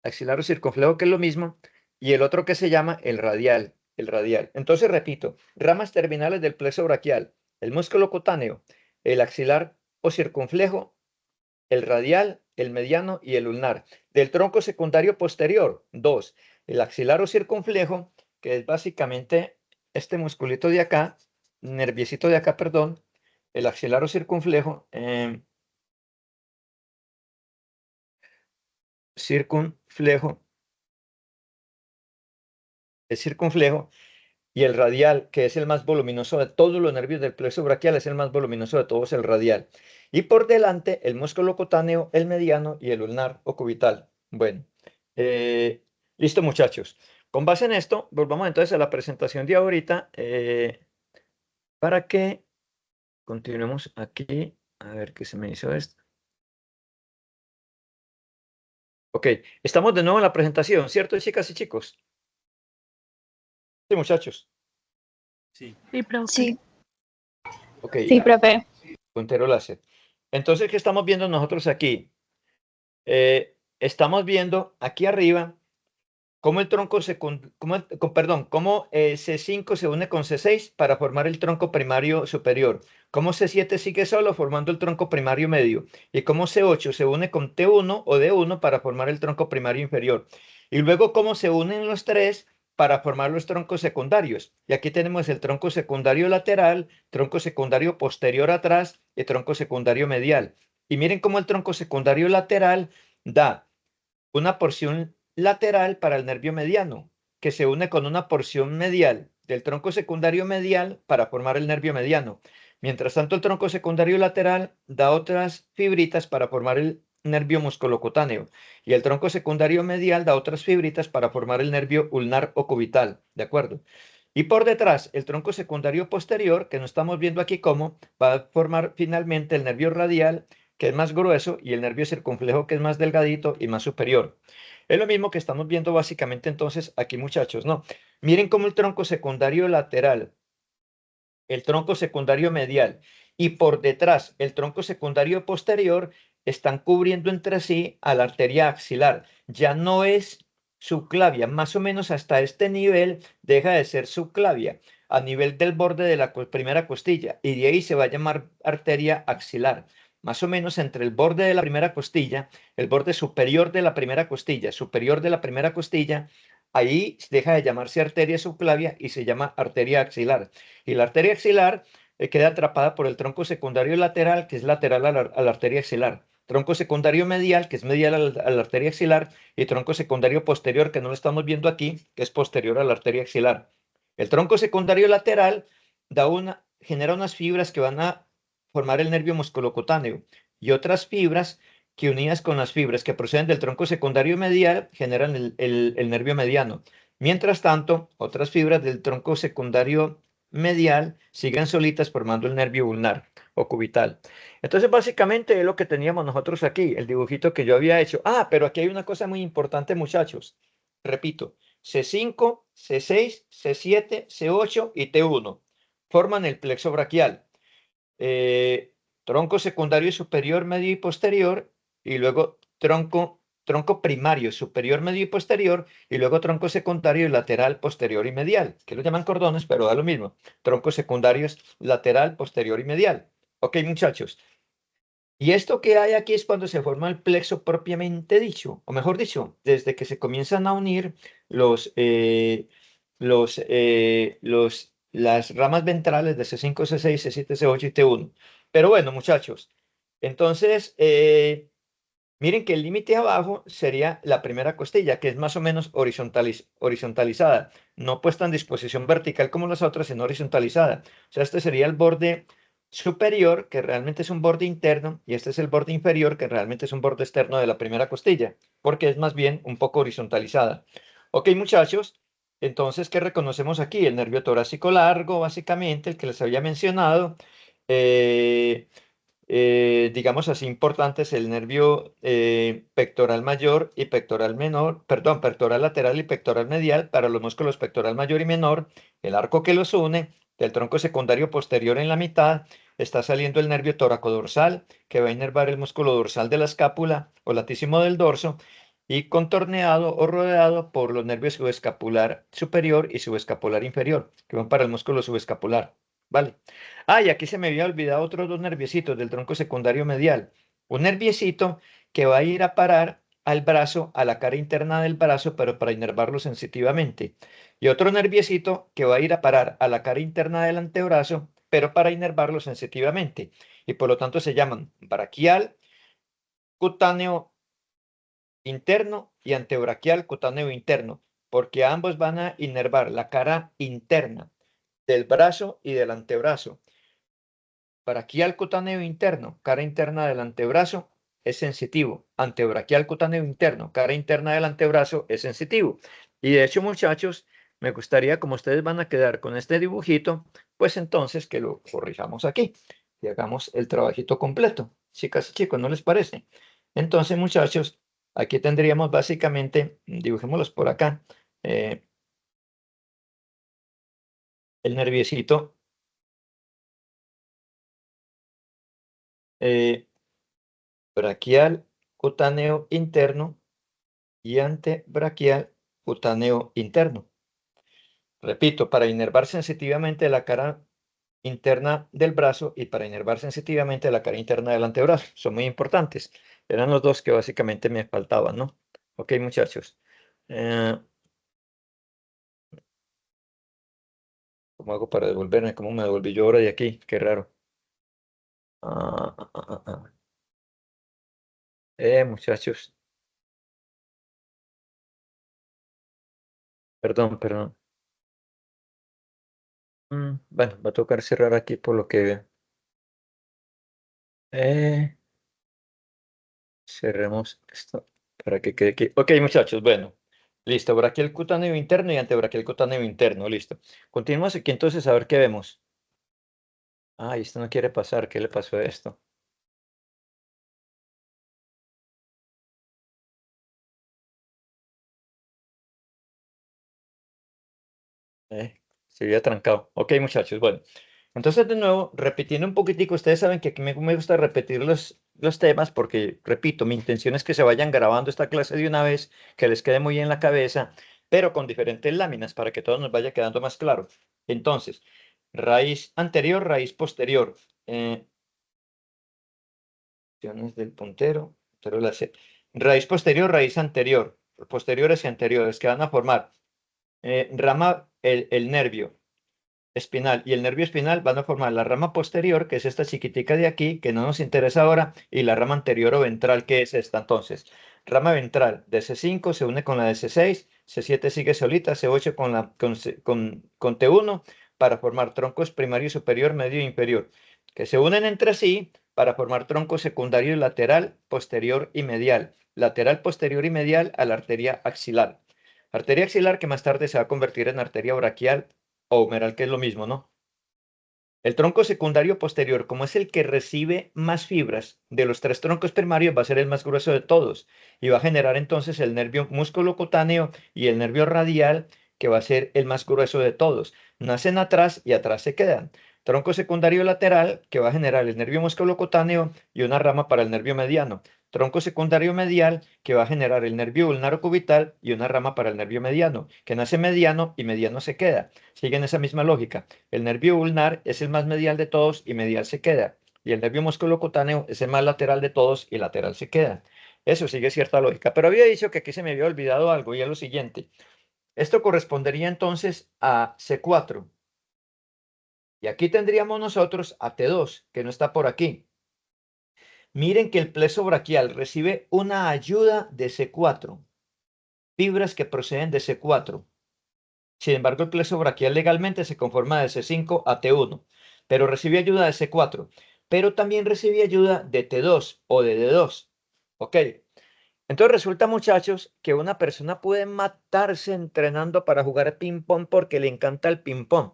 Speaker 1: axilar o circunflejo, que es lo mismo, y el otro que se llama el radial, Entonces, repito, ramas terminales del plexo braquial: el músculo cutáneo, el axilar o circunflejo, el radial, el mediano y el ulnar. Del tronco secundario posterior, dos: el axilar o circunflejo, que es básicamente este musculito de acá, nerviecito de acá, perdón, el axilar o circunflejo, circunflejo, el circunflejo, y el radial, que es el más voluminoso de todos los nervios del plexo braquial, es el más voluminoso de todos, el radial. Y por delante, el músculo cutáneo, el mediano y el ulnar o cubital. Bueno, listo, muchachos. Con base en esto, volvamos entonces a la presentación de ahorita, para que continuemos aquí. A ver qué se me hizo esto. Ok, estamos de nuevo en la presentación, ¿cierto, chicas y chicos? Sí, muchachos.
Speaker 3: Sí, profe.
Speaker 6: Sí,
Speaker 1: Ok,
Speaker 6: sí, profe.
Speaker 1: puntero láser. Entonces, ¿qué estamos viendo nosotros aquí? Estamos viendo aquí arriba cómo el tronco cómo C5 se une con C6 para formar el tronco primario superior, cómo C7 sigue solo formando el tronco primario medio y cómo C8 se une con T1 o D1 para formar el tronco primario inferior. Y luego cómo se unen los tres para formar los troncos secundarios. Y aquí tenemos el tronco secundario lateral, tronco secundario posterior atrás y tronco secundario medial. Y miren cómo el tronco secundario lateral da una porción lateral para el nervio mediano, que se une con una porción medial del tronco secundario medial para formar el nervio mediano. Mientras tanto, el tronco secundario lateral da otras fibritas para formar el nervio musculocutáneo y el tronco secundario medial da otras fibritas para formar el nervio ulnar o cubital, ¿de acuerdo? Y por detrás, el tronco secundario posterior, que no estamos viendo aquí cómo, va a formar finalmente el nervio radial, que es más grueso, y el nervio circunflejo, que es más delgadito y más superior. Es lo mismo que estamos viendo básicamente entonces aquí, muchachos, ¿no? Miren cómo el tronco secundario lateral, el tronco secundario medial y por detrás el tronco secundario posterior están cubriendo entre sí a la arteria axilar. Ya no es subclavia, más o menos hasta este nivel deja de ser subclavia, a nivel del borde de la primera costilla, y de ahí se va a llamar arteria axilar. Más o menos entre el borde de la primera costilla, el borde superior de la primera costilla, superior de la primera costilla, ahí deja de llamarse arteria subclavia y se llama arteria axilar. Y la arteria axilar queda atrapada por el tronco secundario lateral, que es lateral a la arteria axilar. Tronco secundario medial, que es medial a la arteria axilar, y tronco secundario posterior, que no lo estamos viendo aquí, que es posterior a la arteria axilar. El tronco secundario lateral genera unas fibras que van a formar el nervio musculocutáneo y otras fibras que unidas con las fibras que proceden del tronco secundario medial generan el nervio mediano. Mientras tanto, otras fibras del tronco secundario medial siguen solitas formando el nervio ulnar o cubital. Entonces, básicamente es lo que teníamos nosotros aquí, el dibujito que yo había hecho. Ah, pero aquí hay una cosa muy importante, muchachos. Repito, C5, C6, C7, C8 y T1 forman el plexo braquial. Tronco secundario superior, medio y posterior, y luego tronco primario superior, medio y posterior, y luego tronco secundario lateral, posterior y medial, que lo llaman cordones, pero da lo mismo. Troncos secundarios lateral, posterior y medial. Ok, muchachos. Y esto que hay aquí es cuando se forma el plexo propiamente dicho, o mejor dicho, desde que se comienzan a unir las ramas ventrales de C5, C6, C7, C8 y T1. Pero bueno, muchachos, entonces, miren que el límite abajo sería la primera costilla, que es más o menos horizontalizada, no puesta en disposición vertical como las otras, sino horizontalizada. O sea, este sería el borde superior, que realmente es un borde interno, y este es el borde inferior, que realmente es un borde externo de la primera costilla, porque es más bien un poco horizontalizada. Ok, muchachos, entonces, ¿qué reconocemos aquí? El nervio torácico largo, básicamente, el que les había mencionado. Digamos así, importantes el nervio pectoral mayor y pectoral menor, perdón, pectoral lateral y pectoral medial para los músculos pectoral mayor y menor, el arco que los une, del tronco secundario posterior en la mitad, está saliendo el nervio toracodorsal, que va a inervar el músculo dorsal de la escápula o latísimo del dorso, y contorneado o rodeado por los nervios subescapular superior y subescapular inferior, que van para el músculo subescapular. ¿Vale? Ah, y aquí se me había olvidado otros dos nerviecitos del tronco secundario medial. Un nerviecito que va a ir a parar al brazo, a la cara interna del brazo, pero para inervarlo sensitivamente. Y otro nerviecito que va a ir a parar a la cara interna del antebrazo, pero para inervarlo sensitivamente. Y por lo tanto se llaman braquial, cutáneo interno y antebraquial cutáneo interno, porque ambos van a inervar la cara interna del brazo y del antebrazo. Braquial cutáneo interno, cara interna del antebrazo, es sensitivo. Antebraquial cutáneo interno, cara interna del antebrazo, es sensitivo. Y de hecho, muchachos, me gustaría, como ustedes van a quedar con este dibujito, pues entonces que lo corrijamos aquí y hagamos el trabajito completo. Chicas y chicos, ¿no les parece? Entonces, muchachos, aquí tendríamos básicamente, dibujémoslos por acá. el nerviecito braquial cutáneo interno y antebraquial cutáneo interno. Repito, para inervar sensitivamente la cara interna del brazo y para inervar sensitivamente la cara interna del antebrazo. Son muy importantes. Eran los dos que básicamente me faltaban, ¿no? Ok, muchachos. ¿Cómo hago para devolverme? ¿Cómo me devolví yo ahora de aquí? Qué raro. Muchachos. Perdón, perdón. Bueno, va a tocar cerrar aquí por lo que veo. Cerremos esto para que quede aquí. Ok, muchachos, bueno. Listo, braquial cutáneo interno y antebraquial cutáneo interno. Listo. Continuamos aquí entonces a ver qué vemos. Ay, esto no quiere pasar. ¿Qué le pasó a esto? Se había trancado. Ok, muchachos, bueno. Entonces, de nuevo, repitiendo un poquitico, ustedes saben que aquí me gusta repetir los temas porque, repito, mi intención es que se vayan grabando esta clase de una vez, que les quede muy en la cabeza, pero con diferentes láminas para que todo nos vaya quedando más claro. Entonces, raíz anterior, raíz posterior. Opciones del puntero, raíz posterior, raíz anterior, posteriores y anteriores, que van a formar rama, el nervio espinal y el nervio espinal van a formar la rama posterior, que es esta chiquitica de aquí, que no nos interesa ahora, y la rama anterior o ventral, que es esta. Entonces, rama ventral de C5 se une con la de C6, C7 sigue solita, C8 con T1 para formar troncos primario, superior, medio e inferior, que se unen entre sí para formar tronco secundario y lateral, posterior y medial. Lateral, posterior y medial a la arteria axilar. Arteria axilar que más tarde se va a convertir en arteria braquial o humeral, que es lo mismo, ¿no? El tronco secundario posterior, como es el que recibe más fibras de los tres troncos primarios, va a ser el más grueso de todos y va a generar entonces el nervio musculocutáneo y el nervio radial, que va a ser el más grueso de todos. Nacen atrás y atrás se quedan. Tronco secundario lateral, que va a generar el nervio musculocutáneo y una rama para el nervio mediano. Tronco secundario medial, que va a generar el nervio ulnar cubital y una rama para el nervio mediano, que nace mediano y mediano se queda. Siguen esa misma lógica. El nervio ulnar es el más medial de todos y medial se queda. Y el nervio musculocutáneo es el más lateral de todos y lateral se queda. Eso sigue cierta lógica. Pero había dicho que aquí se me había olvidado algo y es lo siguiente. Esto correspondería entonces a C4. Y aquí tendríamos nosotros a T2, que no está por aquí. Miren que el plexo braquial recibe una ayuda de C4. Fibras que proceden de C4. Sin embargo, el plexo braquial legalmente se conforma de C5 a T1, pero recibe ayuda de C4, pero también recibe ayuda de T2 o de D2. ¿Ok? Entonces resulta, muchachos, que una persona puede matarse entrenando para jugar ping-pong porque le encanta el ping-pong.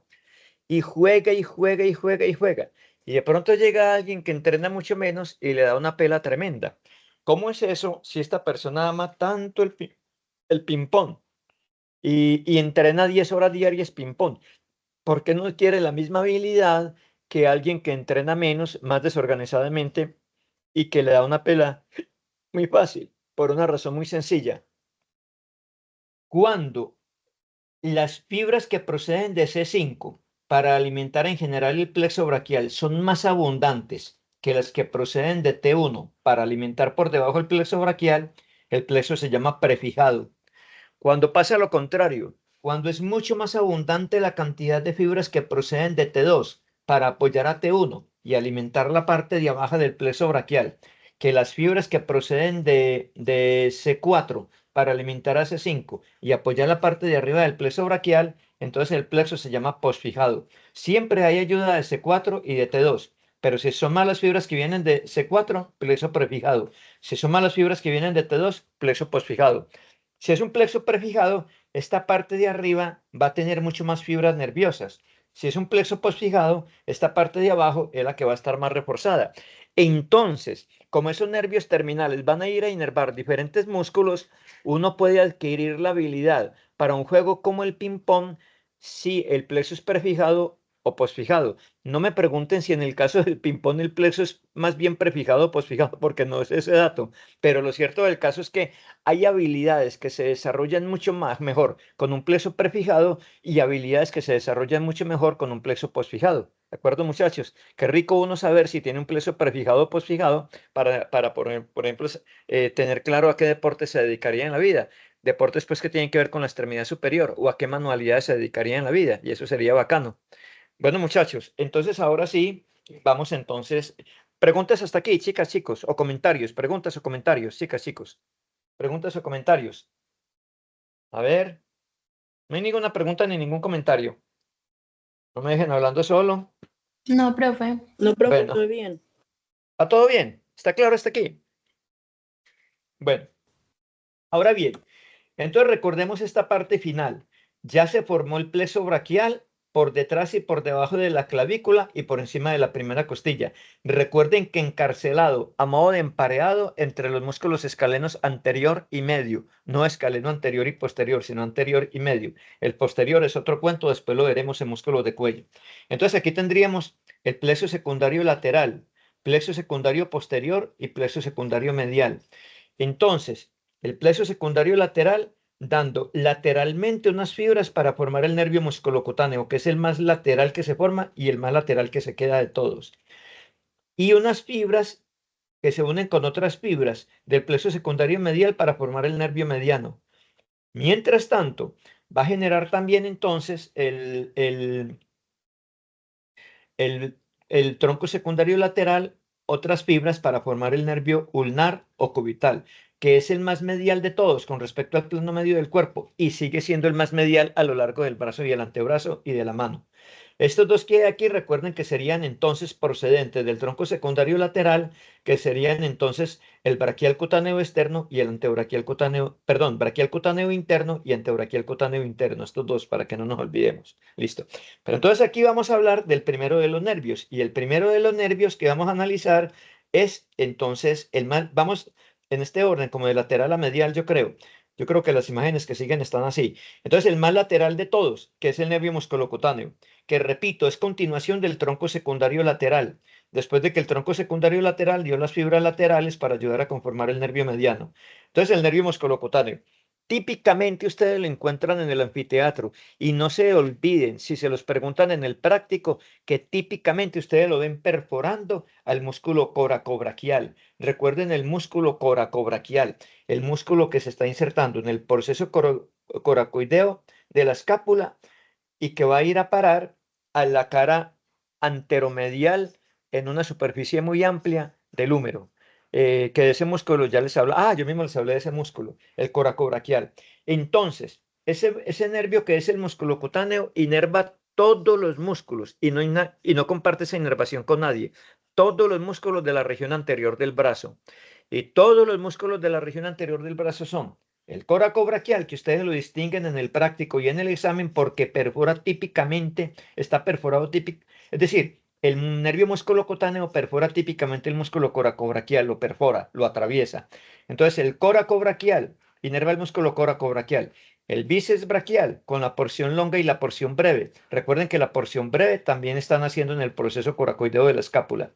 Speaker 1: Y juega y juega y juega y juega. Y de pronto llega alguien que entrena mucho menos y le da una pela tremenda. ¿Cómo es eso si esta persona ama tanto el ping-pong? Y entrena 10 horas diarias ping-pong? ¿Por qué no quiere la misma habilidad que alguien que entrena menos, más desorganizadamente y que le da una pela muy fácil? Por una razón muy sencilla. Cuando las fibras que proceden de C5 para alimentar en general el plexo braquial son más abundantes que las que proceden de T1 para alimentar por debajo el plexo braquial, el plexo se llama prefijado. Cuando pasa lo contrario, cuando es mucho más abundante la cantidad de fibras que proceden de T2 para apoyar a T1 y alimentar la parte de abajo del plexo braquial, que las fibras que proceden de C4 para alimentar a C5 y apoyar la parte de arriba del plexo braquial, entonces el plexo se llama posfijado. Siempre hay ayuda de C4 y de T2, pero si son más las fibras que vienen de C4, plexo prefijado. Si son más las fibras que vienen de T2, plexo posfijado. Si es un plexo prefijado, esta parte de arriba va a tener mucho más fibras nerviosas. Si es un plexo posfijado, esta parte de abajo es la que va a estar más reforzada. Entonces, como esos nervios terminales van a ir a inervar diferentes músculos, uno puede adquirir la habilidad para un juego como el ping-pong si el plexo es prefijado o posfijado. No me pregunten si en el caso del ping-pong el plexo es más bien prefijado o posfijado, porque no es ese dato. Pero lo cierto del caso es que hay habilidades que se desarrollan mucho más mejor con un plexo prefijado y habilidades que se desarrollan mucho mejor con un plexo posfijado. ¿De acuerdo, muchachos? Qué rico uno saber si tiene un plexo prefijado o posfijado para por ejemplo, tener claro a qué deporte se dedicaría en la vida. Deportes pues que tienen que ver con la extremidad superior o a qué manualidades se dedicaría en la vida, y eso sería bacano. Bueno, muchachos, entonces ahora sí, vamos entonces. Preguntas hasta aquí, chicas, chicos, o comentarios, preguntas o comentarios, chicas, chicos. Preguntas o comentarios. A ver, no hay ninguna pregunta ni ningún comentario. No me dejen hablando solo.
Speaker 5: No, profe.
Speaker 6: No, profe,
Speaker 1: Bueno.
Speaker 6: todo bien.
Speaker 1: ¿Está todo bien? ¿Está claro hasta aquí? Bueno, ahora bien, entonces recordemos esta parte final. Ya se formó el plexo braquial por detrás y por debajo de la clavícula y por encima de la primera costilla. Recuerden que encarcelado a modo de empareado entre los músculos escalenos anterior y medio. No escaleno anterior y posterior, sino anterior y medio. El posterior es otro cuento, después lo veremos en músculos de cuello. Entonces aquí tendríamos el plexo secundario lateral, plexo secundario posterior y plexo secundario medial. Entonces, el plexo secundario lateral dando lateralmente unas fibras para formar el nervio musculocutáneo, que es el más lateral que se forma y el más lateral que se queda de todos. Y unas fibras que se unen con otras fibras del plexo secundario medial para formar el nervio mediano. Mientras tanto, va a generar también entonces el tronco secundario lateral otras fibras para formar el nervio ulnar o cubital, que es el más medial de todos con respecto al plano medio del cuerpo y sigue siendo el más medial a lo largo del brazo y el antebrazo y de la mano. Estos dos que hay aquí recuerden que serían entonces procedentes del tronco secundario lateral, que serían entonces el braquial cutáneo externo y el antebraquial cutáneo, perdón, braquial cutáneo interno y antebraquial cutáneo interno, estos dos para que no nos olvidemos. Listo. Pero entonces aquí vamos a hablar del primero de los nervios y el primero de los nervios que vamos a analizar es entonces vamos en este orden como de lateral a medial, yo creo. Yo creo que las imágenes que siguen están así. Entonces el más lateral de todos, que es el nervio musculocutáneo, que repito, es continuación del tronco secundario lateral, después de que el tronco secundario lateral dio las fibras laterales para ayudar a conformar el nervio mediano. Entonces el nervio musculocutáneo. Típicamente ustedes lo encuentran en el anfiteatro y no se olviden, si se los preguntan en el práctico, que típicamente ustedes lo ven perforando al músculo coracobraquial. Recuerden el músculo coracobraquial, el músculo que se está insertando en el proceso coracoideo de la escápula y que va a ir a parar a la cara anteromedial en una superficie muy amplia del húmero. Que de ese músculo ya les hablo. Yo mismo les hablé de ese músculo, el coracobraquial. Entonces, ese nervio que es el músculo cutáneo inerva todos los músculos y no comparte esa inervación con nadie. Todos los músculos de la región anterior del brazo. Y todos los músculos de la región anterior del brazo son el coracobraquial, que ustedes lo distinguen en el práctico y en el examen porque perfora típicamente, está perforado típico, es decir, el nervio musculocutáneo perfora típicamente el músculo coracobraquial, lo perfora, lo atraviesa. Entonces el coracobraquial inerva el músculo coracobraquial. El bíceps braquial con la porción longa y la porción breve. Recuerden que la porción breve también están haciendo en el proceso coracoideo de la escápula.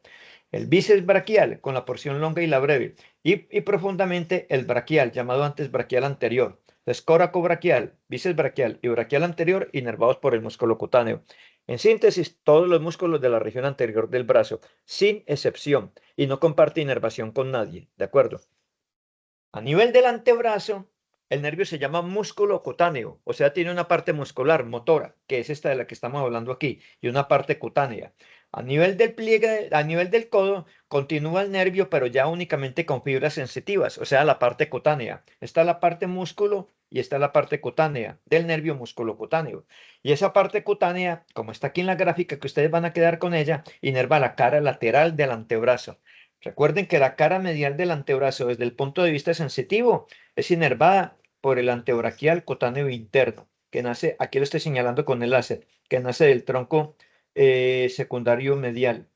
Speaker 1: El bíceps braquial con la porción longa y la breve y profundamente el braquial, llamado antes braquial anterior. Entonces, coracobraquial, bíceps braquial y braquial anterior inervados por el músculo cutáneo. En síntesis, todos los músculos de la región anterior del brazo, sin excepción, y no comparte inervación con nadie, ¿de acuerdo? A nivel del antebrazo, el nervio se llama músculo cutáneo, o sea, tiene una parte muscular, motora, que es esta de la que estamos hablando aquí, y una parte cutánea. A nivel del pliegue, a nivel del codo, continúa el nervio, pero ya únicamente con fibras sensitivas, o sea, la parte cutánea. Está la parte músculo y está la parte cutánea del nervio músculo cutáneo. Y esa parte cutánea, como está aquí en la gráfica que ustedes van a quedar con ella, inerva la cara lateral del antebrazo. Recuerden que la cara medial del antebrazo, desde el punto de vista sensitivo, es inervada por el antebraquial cutáneo interno, que nace, aquí lo estoy señalando con el láser, que nace del tronco secundario medial,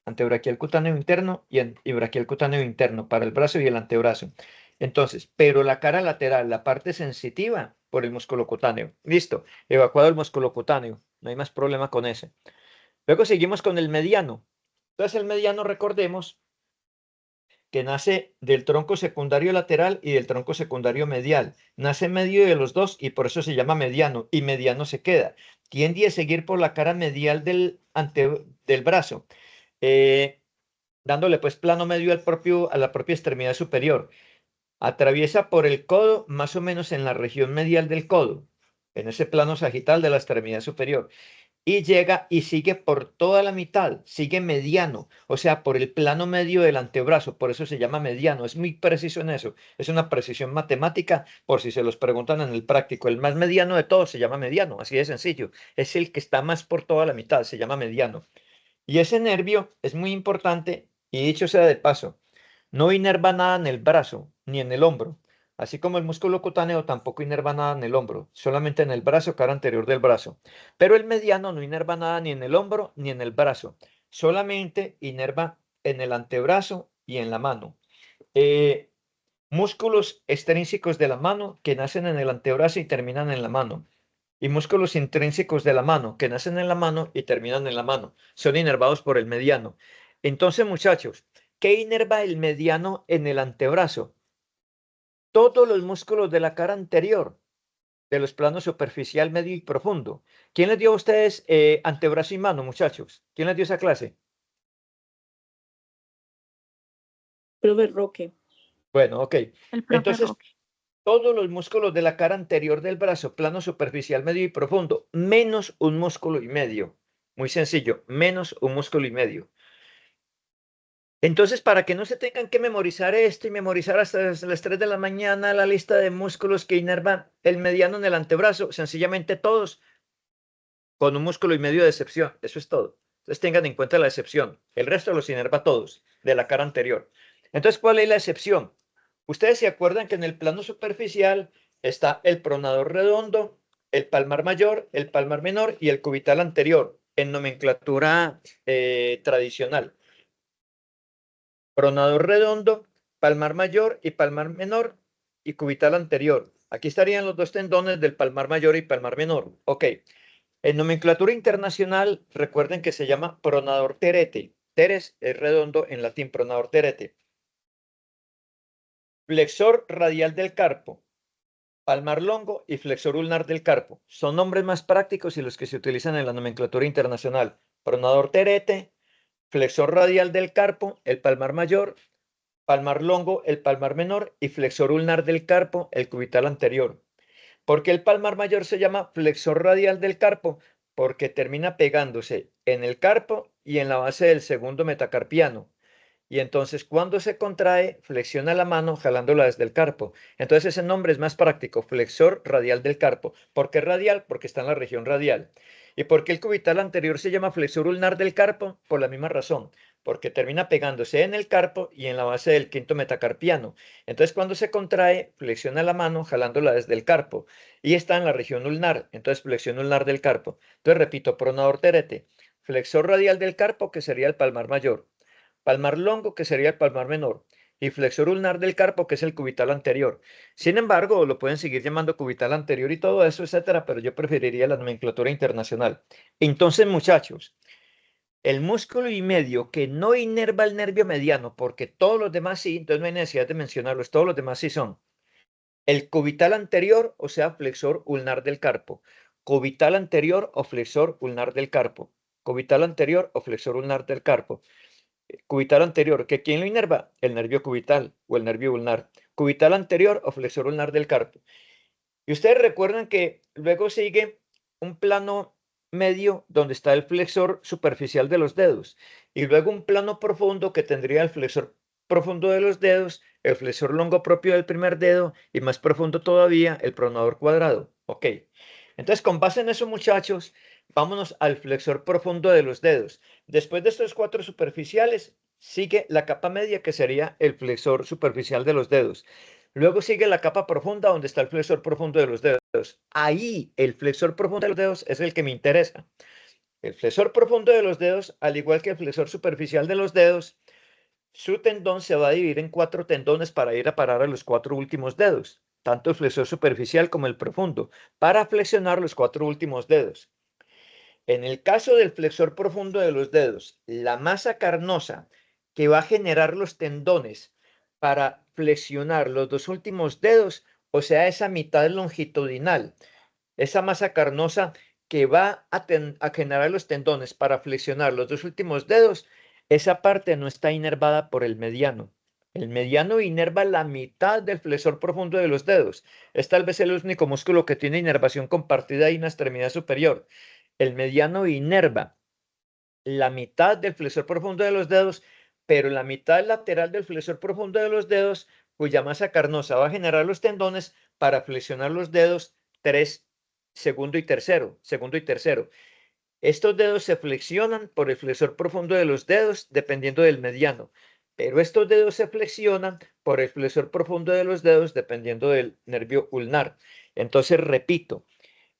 Speaker 1: antebraquial cutáneo interno y braquial cutáneo interno para el brazo y el antebrazo. Entonces, pero la cara lateral, la parte sensitiva, por el músculo cutáneo. Listo, evacuado el músculo cutáneo, no hay más problema con ese. Luego seguimos con el mediano. Entonces el mediano, recordemos que nace del tronco secundario lateral y del tronco secundario medial. Nace en medio de los dos y por eso se llama mediano, y mediano se queda. Tiende a seguir por la cara medial del brazo, dándole pues plano medio a la propia extremidad superior. Atraviesa por el codo, más o menos en la región medial del codo, en ese plano sagital de la extremidad superior. Y llega y sigue por toda la mitad, sigue mediano, o sea, por el plano medio del antebrazo, por eso se llama mediano, es muy preciso en eso, es una precisión matemática, por si se los preguntan en el práctico, el más mediano de todos se llama mediano, así de sencillo, es el que está más por toda la mitad, se llama mediano. Y ese nervio es muy importante, y dicho sea de paso, no inerva nada en el brazo ni en el hombro. Así como el músculo cutáneo tampoco inerva nada en el hombro, solamente en el brazo, cara anterior del brazo. Pero el mediano no inerva nada ni en el hombro ni en el brazo, solamente inerva en el antebrazo y en la mano. Músculos extrínsecos de la mano que nacen en el antebrazo y terminan en la mano. Y músculos intrínsecos de la mano que nacen en la mano y terminan en la mano. Son inervados por el mediano. Entonces, muchachos, ¿qué inerva el mediano en el antebrazo? Todos los músculos de la cara anterior, de los planos superficial, medio y profundo. ¿Quién les dio a ustedes antebrazo y mano, muchachos? ¿Quién les dio esa clase?
Speaker 3: Profe Roque.
Speaker 1: Bueno, ok.
Speaker 5: El profe
Speaker 1: Entonces,
Speaker 5: Roque.
Speaker 1: todos los músculos de la cara anterior del brazo, plano superficial, medio y profundo, menos un músculo y medio. Muy sencillo, menos un músculo y medio. Entonces, para que no se tengan que memorizar esto y memorizar hasta las 3 de la mañana la lista de músculos que inervan el mediano en el antebrazo, sencillamente todos con un músculo y medio de excepción. Eso es todo. Entonces tengan en cuenta la excepción. El resto los inerva todos de la cara anterior. Entonces, ¿cuál es la excepción? Ustedes se acuerdan que en el plano superficial está el pronador redondo, el palmar mayor, el palmar menor y el cubital anterior en nomenclatura tradicional. Pronador redondo, palmar mayor y palmar menor y cubital anterior. Aquí estarían los dos tendones del palmar mayor y palmar menor. Ok. En nomenclatura internacional, recuerden que se llama pronador terete. Teres es redondo en latín, pronador terete. Flexor radial del carpo, palmar longo y flexor ulnar del carpo. Son nombres más prácticos y los que se utilizan en la nomenclatura internacional. Pronador terete, flexor radial del carpo, el palmar mayor, palmar longo, el palmar menor y flexor ulnar del carpo, el cubital anterior. ¿Por qué el palmar mayor se llama flexor radial del carpo? Porque termina pegándose en el carpo y en la base del segundo metacarpiano. Y entonces cuando se contrae, flexiona la mano jalándola desde el carpo. Entonces ese nombre es más práctico, flexor radial del carpo. ¿Por qué radial? Porque está en la región radial. ¿Y por qué el cubital anterior se llama flexor ulnar del carpo? Por la misma razón, porque termina pegándose en el carpo y en la base del quinto metacarpiano. Entonces cuando se contrae, flexiona la mano jalándola desde el carpo y está en la región ulnar. Entonces flexión ulnar del carpo. Entonces repito, pronador terete, flexor radial del carpo que sería el palmar mayor, palmar longo, que sería el palmar menor, y flexor ulnar del carpo, que es el cubital anterior. Sin embargo, lo pueden seguir llamando cubital anterior y todo eso, etcétera, pero yo preferiría la nomenclatura internacional. Entonces, muchachos, el músculo y medio que no inerva el nervio mediano, porque todos los demás sí, entonces no hay necesidad de mencionarlos, todos los demás sí son el cubital anterior, o sea, flexor ulnar del carpo, cubital anterior o flexor ulnar del carpo, cubital anterior o flexor ulnar del carpo. Cubital anterior, ¿que quién lo inerva? El nervio cubital o el nervio ulnar. Cubital anterior o flexor ulnar del carpo. Y ustedes recuerdan que luego sigue un plano medio donde está el flexor superficial de los dedos y luego un plano profundo que tendría el flexor profundo de los dedos, el flexor longo propio del primer dedo y más profundo todavía el pronador cuadrado. Ok. Entonces, con base en eso, muchachos, vámonos al flexor profundo de los dedos. Después de estos cuatro superficiales, sigue la capa media que sería el flexor superficial de los dedos. Luego sigue la capa profunda donde está el flexor profundo de los dedos. Ahí el flexor profundo de los dedos es el que me interesa. El flexor profundo de los dedos, al igual que el flexor superficial de los dedos, su tendón se va a dividir en 4 tendones para ir a parar a los 4 últimos dedos. tanto el flexor superficial como el profundo, para flexionar los 4 últimos dedos. En el caso del flexor profundo de los dedos, la masa carnosa que va a generar los tendones para flexionar los 2 últimos dedos, o sea, esa mitad longitudinal, esa masa carnosa que va a generar los tendones para flexionar los 2 últimos dedos, esa parte no está inervada por el mediano. El mediano inerva la mitad del flexor profundo de los dedos. Es tal vez el único músculo que tiene inervación compartida y una extremidad superior. El mediano inerva la mitad del flexor profundo de los dedos, pero la mitad lateral del flexor profundo de los dedos, cuya masa carnosa va a generar los tendones para flexionar los dedos 3, segundo y tercero. Estos dedos se flexionan por el flexor profundo de los dedos, dependiendo del mediano, pero estos dedos se flexionan por el flexor profundo de los dedos, dependiendo del nervio ulnar. Entonces, repito,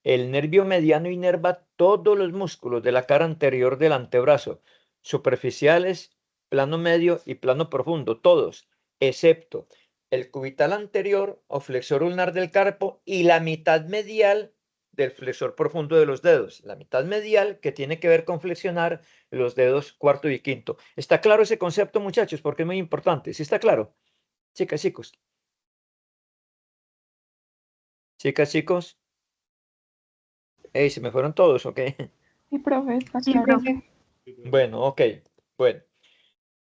Speaker 1: el nervio mediano inerva todos los músculos de la cara anterior del antebrazo, superficiales, plano medio y plano profundo, todos, excepto el cubital anterior o flexor ulnar del carpo y la mitad medial del flexor profundo de los dedos, la mitad medial que tiene que ver con flexionar los dedos cuarto y quinto. ¿Está claro ese concepto, muchachos? Porque es muy importante. ¿Sí está claro? Chicas, chicos. Chicas, chicos. Ey, ¿se me fueron todos? ¿Ok?
Speaker 5: Sí, profe, está
Speaker 3: Sí,
Speaker 5: claro.
Speaker 3: profe.
Speaker 1: Bueno, ok. Bueno.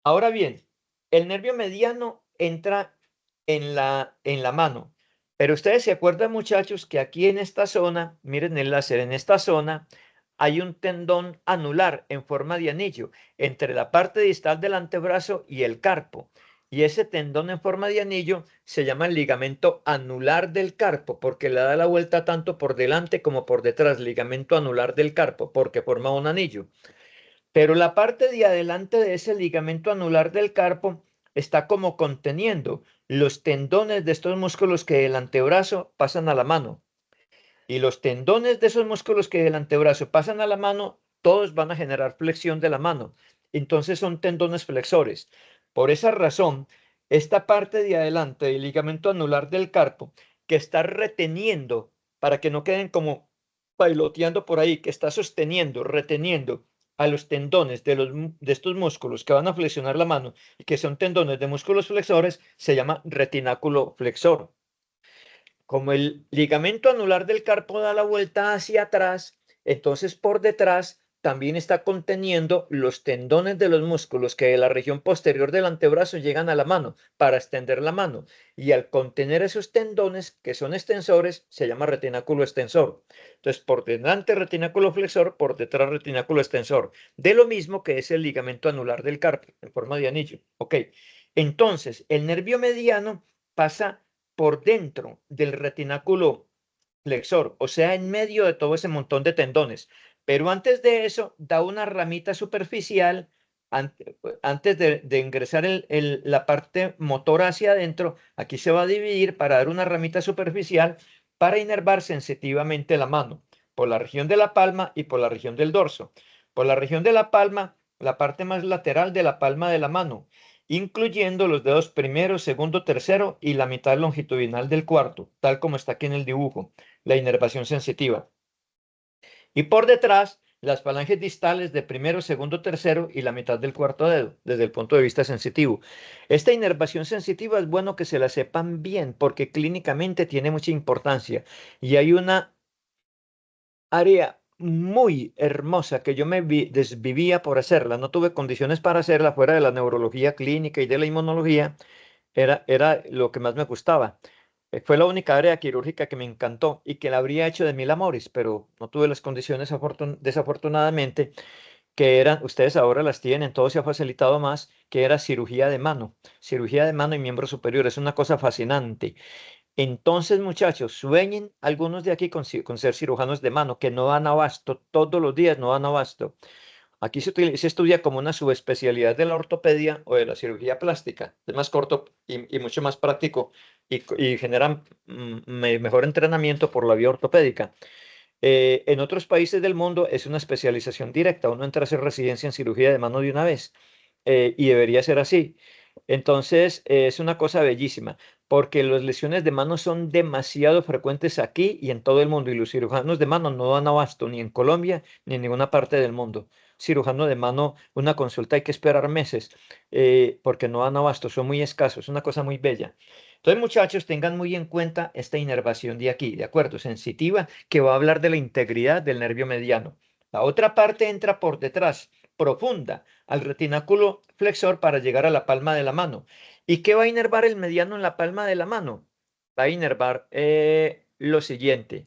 Speaker 1: Ahora bien, el nervio mediano entra en la mano. Pero ustedes se acuerdan, muchachos, que aquí en esta zona, miren el láser, en esta zona hay un tendón anular en forma de anillo entre la parte distal del antebrazo y el carpo. Y ese tendón en forma de anillo se llama el ligamento anular del carpo, porque le da la vuelta tanto por delante como por detrás, ligamento anular del carpo, porque forma un anillo. Pero la parte de adelante de ese ligamento anular del carpo está como conteniendo los tendones de estos músculos que del antebrazo pasan a la mano. Y los tendones de esos músculos que del antebrazo pasan a la mano, todos van a generar flexión de la mano. Entonces son tendones flexores. Por esa razón, esta parte de adelante del ligamento anular del carpo, que está reteniendo para que no queden como bailoteando por ahí, que está sosteniendo, reteniendo a los tendones de estos músculos que van a flexionar la mano y que son tendones de músculos flexores, se llama retináculo flexor. Como el ligamento anular del carpo da la vuelta hacia atrás, entonces por detrás también está conteniendo los tendones de los músculos que de la región posterior del antebrazo llegan a la mano para extender la mano. Y al contener esos tendones que son extensores, se llama retináculo extensor. Entonces, por delante retináculo flexor, por detrás retináculo extensor. De lo mismo que es el ligamento anular del carpo, en forma de anillo. Ok. Entonces, el nervio mediano pasa por dentro del retináculo flexor, o sea, en medio de todo ese montón de tendones. Pero antes de eso, da una ramita superficial, antes de ingresar la parte motora hacia adentro, aquí se va a dividir para dar una ramita superficial para inervar sensitivamente la mano, por la región de la palma y por la región del dorso. Por la región de la palma, la parte más lateral de la palma de la mano, incluyendo los dedos primero, segundo, tercero y la mitad longitudinal del cuarto, tal como está aquí en el dibujo, la inervación sensitiva. Y por detrás, las falanges distales de primero, segundo, tercero y la mitad del cuarto dedo, desde el punto de vista sensitivo. Esta inervación sensitiva es bueno que se la sepan bien porque clínicamente tiene mucha importancia y hay una área muy hermosa que yo me desvivía por hacerla. No tuve condiciones para hacerla fuera de la neurología clínica y de la inmunología. Era lo que más me gustaba. Fue la única área quirúrgica que me encantó y que la habría hecho de mil amores, pero no tuve las condiciones desafortunadamente, que eran, ustedes ahora las tienen, todo se ha facilitado más, que era cirugía de mano y miembro superior. Es una cosa fascinante. Entonces, muchachos, sueñen algunos de aquí con ser cirujanos de mano, que no dan abasto, todos los días no dan abasto. Aquí se estudia como una subespecialidad de la ortopedia o de la cirugía plástica. Es más corto y mucho más práctico y generan mejor entrenamiento por la vía ortopédica. En otros países del mundo es una especialización directa. Uno entra a hacer residencia en cirugía de mano de una vez y debería ser así. Entonces, es una cosa bellísima, porque las lesiones de mano son demasiado frecuentes aquí y en todo el mundo, y los cirujanos de mano no dan abasto ni en Colombia ni en ninguna parte del mundo. Cirujano de mano, una consulta hay que esperar meses, porque no dan abasto, son muy escasos, es una cosa muy bella. Entonces, muchachos, tengan muy en cuenta esta inervación de aquí, ¿de acuerdo? Sensitiva, que va a hablar de la integridad del nervio mediano. La otra parte entra por detrás, profunda, al retináculo flexor para llegar a la palma de la mano. ¿Y qué va a inervar el mediano en la palma de la mano? Va a inervar lo siguiente.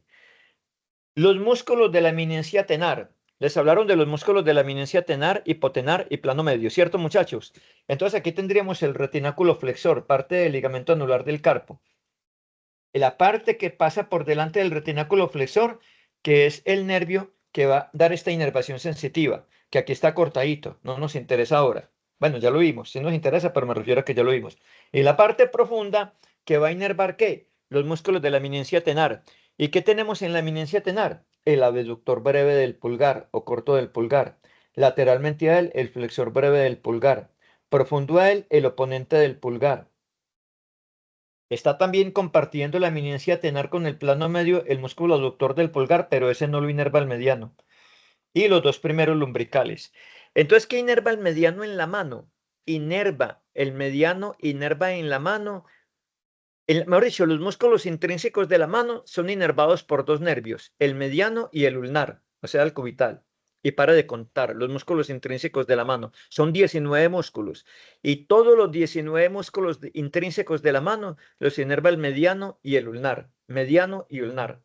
Speaker 1: Los músculos de la eminencia tenar. Les hablaron de los músculos de la eminencia tenar, hipotenar y plano medio, ¿cierto, muchachos? Entonces aquí tendríamos el retináculo flexor, parte del ligamento anular del carpo. La parte que pasa por delante del retináculo flexor, que es el nervio que va a dar esta inervación sensitiva, que aquí está cortadito, no nos interesa ahora. Bueno, ya lo vimos, sí nos interesa, pero me refiero a que ya lo vimos. Y la parte profunda que va a inervar ¿qué? Los músculos de la eminencia tenar. ¿Y qué tenemos en la eminencia tenar? El abductor breve del pulgar o corto del pulgar. Lateralmente a él, el flexor breve del pulgar. Profundo a él, el oponente del pulgar. Está también compartiendo la eminencia tenar con el plano medio el músculo aductor del pulgar, pero ese no lo inerva el mediano. Y los dos primeros lumbricales. Entonces, ¿qué inerva el mediano en la mano? Inerva el mediano, inerva en la mano. Mejor dicho, los músculos intrínsecos de la mano son inervados por dos nervios, el mediano y el ulnar, o sea, el cubital. Y para de contar, los músculos intrínsecos de la mano son 19 músculos. Y todos los 19 músculos intrínsecos de la mano los inerva el mediano y el ulnar. Mediano y ulnar.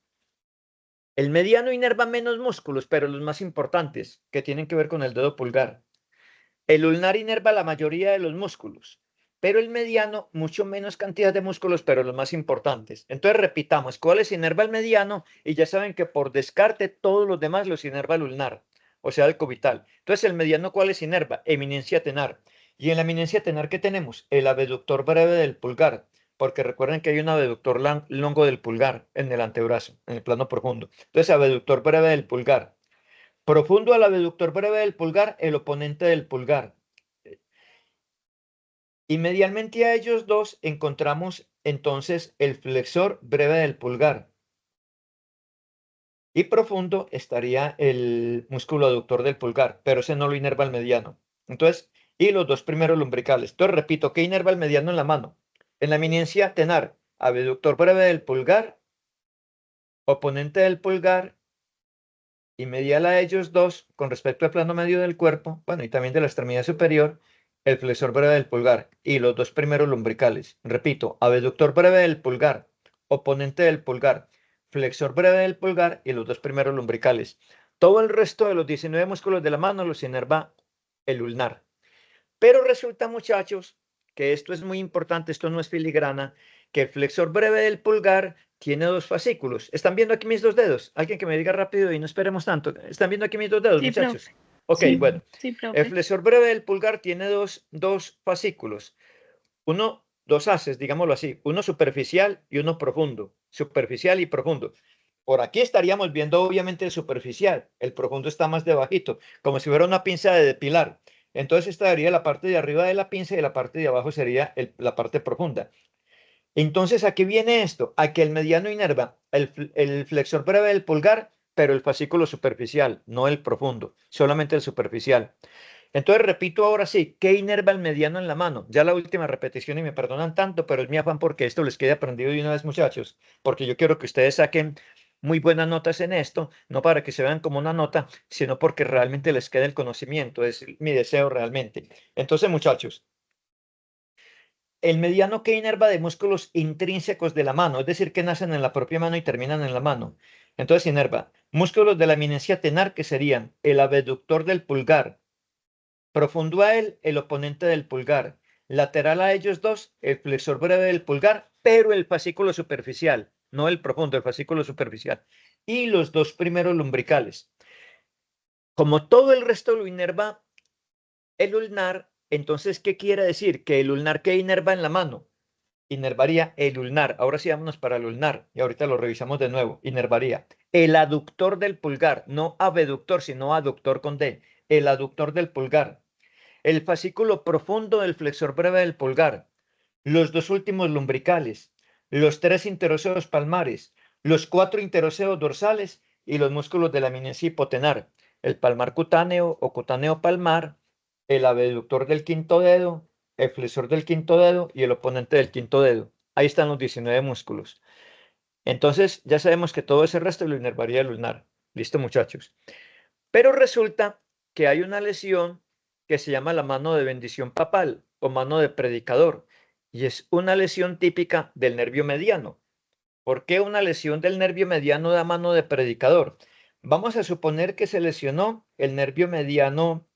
Speaker 1: El mediano inerva menos músculos, pero los más importantes, que tienen que ver con el dedo pulgar. El ulnar inerva la mayoría de los músculos, pero el mediano mucho menos cantidad de músculos, pero los más importantes. Entonces repitamos, ¿cuáles inerva el mediano? Y ya saben que por descarte todos los demás los inerva el ulnar, o sea, el cubital. Entonces el mediano, ¿cuáles inerva? Eminencia tenar. Y en la eminencia tenar, ¿qué tenemos? El abductor breve del pulgar, porque recuerden que hay un abductor longo del pulgar en el antebrazo, en el plano profundo. Entonces, abductor breve del pulgar. Profundo al abductor breve del pulgar, el oponente del pulgar. Y medialmente a ellos dos encontramos entonces el flexor breve del pulgar. Y profundo estaría el músculo aductor del pulgar, pero ese no lo inerva el mediano. Entonces, y los dos primeros lumbricales. Entonces, repito, ¿qué inerva el mediano en la mano? En la eminencia tenar, abductor breve del pulgar, oponente del pulgar, y medial a ellos dos, con respecto al plano medio del cuerpo, bueno, y también de la extremidad superior, el flexor breve del pulgar y los dos primeros lumbricales. Repito, abductor breve del pulgar, oponente del pulgar, flexor breve del pulgar y los dos primeros lumbricales. Todo el resto de los 19 músculos de la mano los inerva el ulnar. Pero resulta, muchachos, que esto es muy importante, esto no es filigrana, que el flexor breve del pulgar tiene dos fascículos. ¿Están viendo aquí mis dos dedos? Alguien que me diga rápido y no esperemos tanto. ¿Están viendo aquí mis dos dedos,
Speaker 5: Sí,
Speaker 1: muchachos?
Speaker 5: profe.
Speaker 1: Ok,
Speaker 5: Sí,
Speaker 1: bueno.
Speaker 5: sí,
Speaker 1: El
Speaker 5: profe.
Speaker 1: flexor breve del pulgar tiene dos fascículos. Dos haces, digámoslo así. Uno superficial y uno profundo. Superficial y profundo. Por aquí estaríamos viendo obviamente el superficial. El profundo está más debajito, como si fuera una pinza de depilar. Entonces esta sería la parte de arriba de la pinza y la parte de abajo sería la parte profunda. Entonces aquí viene esto, a que el mediano inerva el flexor breve del pulgar, pero el fascículo superficial, no el profundo, solamente el superficial. Entonces repito ahora sí, ¿qué inerva el mediano en la mano? Ya la última repetición y me perdonan tanto, pero es mi afán porque esto les quede aprendido de una vez, muchachos, porque yo quiero que ustedes saquen muy buenas notas en esto, no para que se vean como una nota, sino porque realmente les quede el conocimiento, es mi deseo realmente. Entonces, muchachos, el mediano que inerva de músculos intrínsecos de la mano, es decir, que nacen en la propia mano y terminan en la mano. Entonces, inerva músculos de la eminencia tenar, que serían el abductor del pulgar, profundo a él, el oponente del pulgar. Lateral a ellos dos, el flexor breve del pulgar, pero el fascículo superficial, no el profundo, el fascículo superficial. Y los dos primeros lumbricales. Como todo el resto lo inerva el ulnar, entonces, ¿qué quiere decir? Que el ulnar que inerva en la mano, inervaría el ulnar. Ahora sí, vámonos para el ulnar. Y ahorita lo revisamos de nuevo. Inervaría el aductor del pulgar, no abductor, sino aductor con D. El aductor del pulgar. el fascículo profundo del flexor breve del pulgar, los dos últimos lumbricales, los 3 interoseos palmares, los 4 interoseos dorsales y los músculos de la eminencia hipotenar, el palmar cutáneo o cutáneo palmar, el abductor del quinto dedo, el flexor del quinto dedo y el oponente del quinto dedo. Ahí están los 19 músculos. Entonces, ya sabemos que todo ese resto lo inervaría el ulnar. Listo, muchachos. Pero resulta que hay una lesión que se llama la mano de bendición papal o mano de predicador, y es una lesión típica del nervio mediano. ¿Por qué una lesión del nervio mediano da mano de predicador? Vamos a suponer que se lesionó el nervio mediano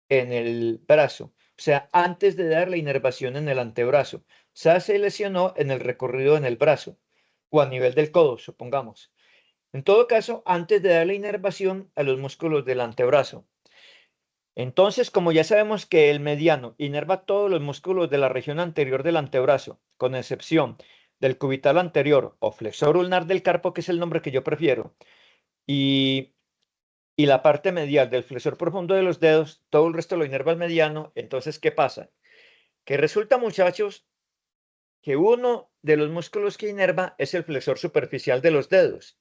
Speaker 1: en el brazo, o sea, antes de dar la inervación en el antebrazo. O sea, se lesionó en el recorrido en el brazo o a nivel del codo, supongamos. En todo caso, antes de dar la inervación a los músculos del antebrazo. Entonces, como ya sabemos que el mediano inerva todos los músculos de la región anterior del antebrazo, con excepción del cubital anterior o flexor ulnar del carpo, que es el nombre que yo prefiero, y la parte medial del flexor profundo de los dedos, todo el resto lo inerva el mediano. Entonces, ¿qué pasa? Que resulta, muchachos, que uno de los músculos que inerva es el flexor superficial de los dedos.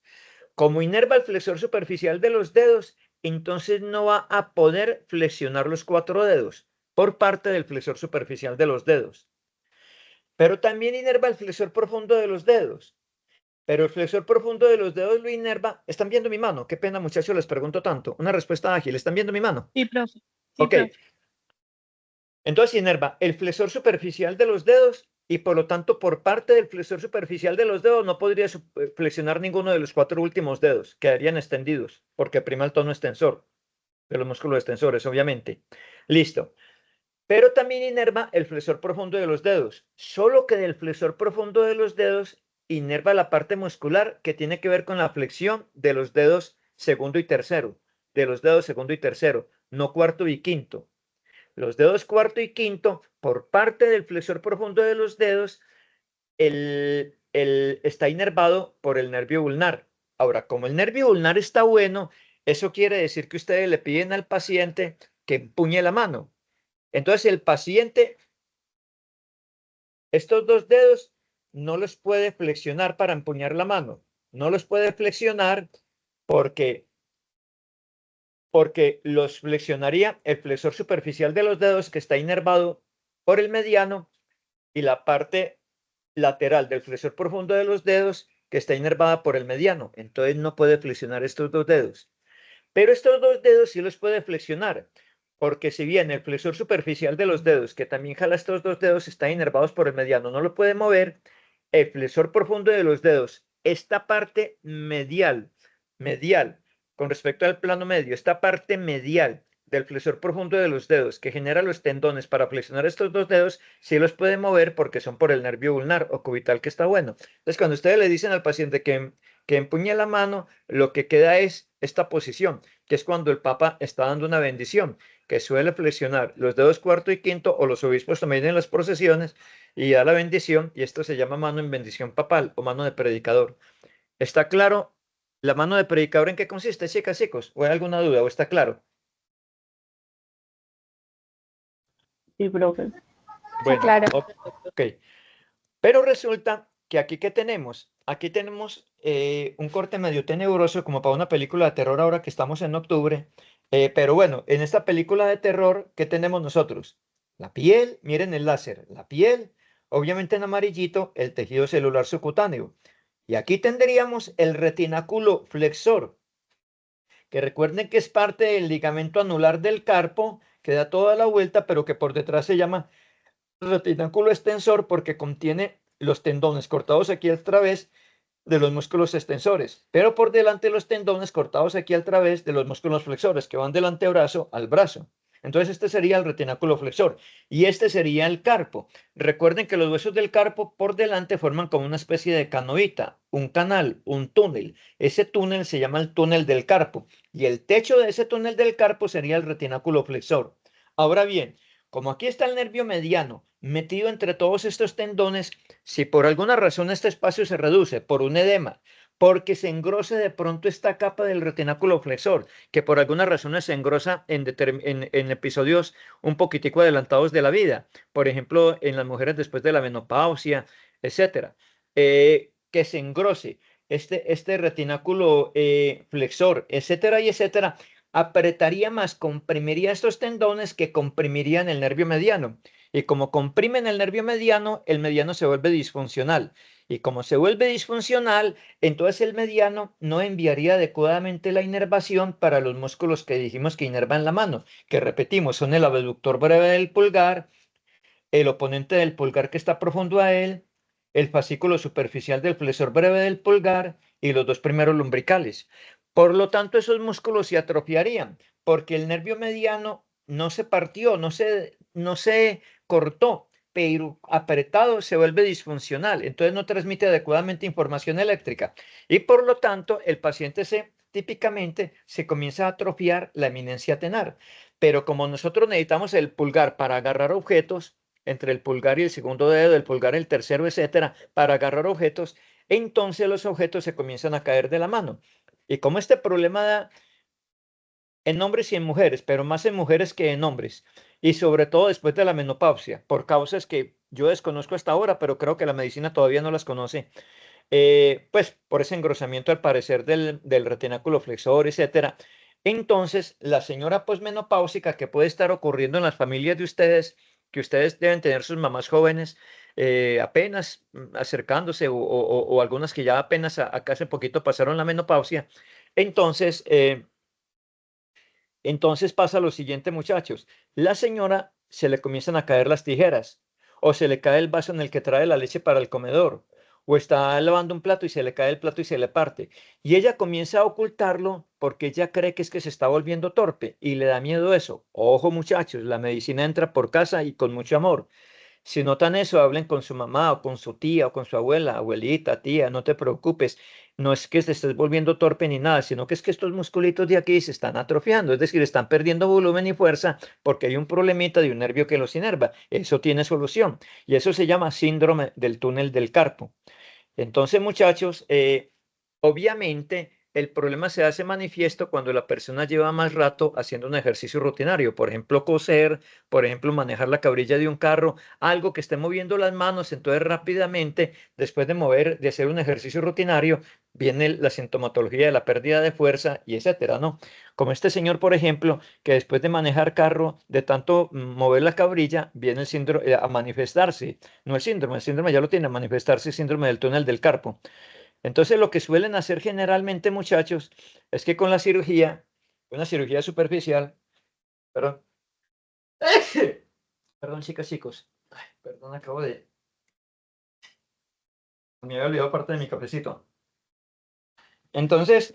Speaker 1: Como inerva el flexor superficial de los dedos, entonces no va a poder flexionar los 4 dedos por parte del flexor superficial de los dedos. Pero también inerva el flexor profundo de los dedos. Pero el flexor profundo de los dedos lo inerva. ¿Están viendo mi mano? Qué pena, muchachos, les pregunto tanto. Una respuesta ágil. ¿Están viendo mi mano?
Speaker 5: Sí, profe. Sí,
Speaker 1: Ok.
Speaker 5: profe.
Speaker 1: Entonces inerva el flexor superficial de los dedos y por lo tanto por parte del flexor superficial de los dedos no podría flexionar ninguno de los 4 últimos dedos, quedarían extendidos porque prima el tono extensor de los músculos extensores, obviamente. Listo. Pero también inerva el flexor profundo de los dedos, solo que del flexor profundo de los dedos inerva la parte muscular que tiene que ver con la flexión de los dedos segundo y tercero, no cuarto y quinto. Los dedos cuarto y quinto, por parte del flexor profundo de los dedos, está inervado por el nervio ulnar. Ahora, como el nervio ulnar está bueno, eso quiere decir que ustedes le piden al paciente que empuñe la mano. Entonces, el paciente, estos 2 dedos, no los puede flexionar para empuñar la mano. No los puede flexionar porque los flexionaría el flexor superficial de los dedos que está inervado por el mediano y la parte lateral del flexor profundo de los dedos que está inervada por el mediano. Entonces no puede flexionar estos 2 dedos. Pero estos 2 dedos sí los puede flexionar, porque si bien el flexor superficial de los dedos, que también jala estos 2 dedos, está inervados por el mediano, no lo puede mover, el flexor profundo de los dedos, esta parte medial, con respecto al plano medio, esta parte medial del flexor profundo de los dedos que genera los tendones para flexionar estos 2 dedos, sí los puede mover porque son por el nervio ulnar o cubital que está bueno. Entonces, cuando ustedes le dicen al paciente que empuñe la mano, lo que queda es esta posición, que es cuando el Papa está dando una bendición, que suele flexionar los dedos cuarto y quinto, o los obispos también en las procesiones, y da la bendición, y esto se llama mano en bendición papal o mano de predicador. ¿Está claro la mano de predicador en qué consiste, chicas, chicos? ¿O hay alguna duda? ¿O está claro?
Speaker 3: Sí, profe.
Speaker 1: Bueno,
Speaker 5: claro.
Speaker 1: ok. Pero resulta que aquí, ¿qué tenemos? Aquí tenemos un corte medio tenebroso como para una película de terror ahora que estamos en octubre. Pero bueno, en esta película de terror, ¿qué tenemos nosotros? La piel, miren el láser, la piel, obviamente en amarillito, el tejido celular subcutáneo. Y aquí tendríamos el retináculo flexor, que recuerden que es parte del ligamento anular del carpo, que da toda la vuelta, pero que por detrás se llama retináculo extensor porque contiene los tendones cortados aquí a través de los músculos extensores, pero por delante los tendones cortados aquí a través de los músculos flexores que van del antebrazo al brazo. Entonces este sería el retináculo flexor y este sería el carpo. Recuerden que los huesos del carpo por delante forman como una especie de canoita, un canal, un túnel. Ese túnel se llama el túnel del carpo y el techo de ese túnel del carpo sería el retináculo flexor. Ahora bien, como aquí está el nervio mediano metido entre todos estos tendones, si por alguna razón este espacio se reduce por un edema, porque se engrosa de pronto esta capa del retináculo flexor, que por algunas razones se engrosa en episodios un poquitico adelantados de la vida, por ejemplo, en las mujeres después de la menopausia, etcétera. Que se engrose este retináculo flexor, etcétera, y etcétera, apretaría más, comprimiría estos tendones que comprimirían el nervio mediano. Y como comprimen el mediano se vuelve disfuncional. Y como se vuelve disfuncional, entonces el mediano no enviaría adecuadamente la inervación para los músculos que dijimos que inervan la mano, que repetimos, son el abductor breve del pulgar, el oponente del pulgar que está profundo a él, el fascículo superficial del flexor breve del pulgar y los dos primeros lumbricales. Por lo tanto, esos músculos se atrofiarían porque el nervio mediano no se partió, no se cortó, pero apretado se vuelve disfuncional, entonces no transmite adecuadamente información eléctrica y por lo tanto el paciente típicamente se comienza a atrofiar la eminencia tenar. Pero como nosotros necesitamos el pulgar para agarrar objetos, entre el pulgar y el segundo dedo, el pulgar y el tercero, etcétera, para agarrar objetos, entonces los objetos se comienzan a caer de la mano. Y como este problema da en hombres y en mujeres, pero más en mujeres que en hombres, y sobre todo después de la menopausia, por causas que yo desconozco hasta ahora, pero creo que la medicina todavía no las conoce, pues por ese engrosamiento al parecer del retináculo flexor, etcétera. Entonces, la señora posmenopáusica que puede estar ocurriendo en las familias de ustedes, que ustedes deben tener sus mamás jóvenes apenas acercándose o algunas que ya apenas acá hace poquito pasaron la menopausia. Entonces pasa lo siguiente, muchachos. La señora se le comienzan a caer las tijeras o se le cae el vaso en el que trae la leche para el comedor o está lavando un plato y se le cae el plato y se le parte. Y ella comienza a ocultarlo porque ella cree que es que se está volviendo torpe y le da miedo eso. Ojo, muchachos, la medicina entra por casa y con mucho amor. Si notan eso, hablen con su mamá o con su tía o con su abuela, abuelita, tía, no te preocupes. No es que te estés volviendo torpe ni nada, sino que es que estos musculitos de aquí se están atrofiando, es decir, están perdiendo volumen y fuerza porque hay un problemita de un nervio que los inerva. Eso tiene solución y eso se llama síndrome del túnel del carpo. Entonces, muchachos, obviamente el problema se hace manifiesto cuando la persona lleva más rato haciendo un ejercicio rutinario, por ejemplo, coser, por ejemplo, manejar la cabrilla de un carro, algo que esté moviendo las manos, entonces rápidamente, después de hacer un ejercicio rutinario, viene la sintomatología de la pérdida de fuerza y etcétera, ¿no? Como este señor, por ejemplo, que después de manejar carro, de tanto mover la cabrilla, viene el síndrome a manifestarse. No es síndrome, el síndrome ya lo tiene, a manifestarse síndrome del túnel del carpo. Entonces, lo que suelen hacer generalmente, muchachos, es que con la cirugía, una cirugía superficial, perdón, perdón, chicas, chicos, ay, perdón, me había olvidado parte de mi cafecito. Entonces,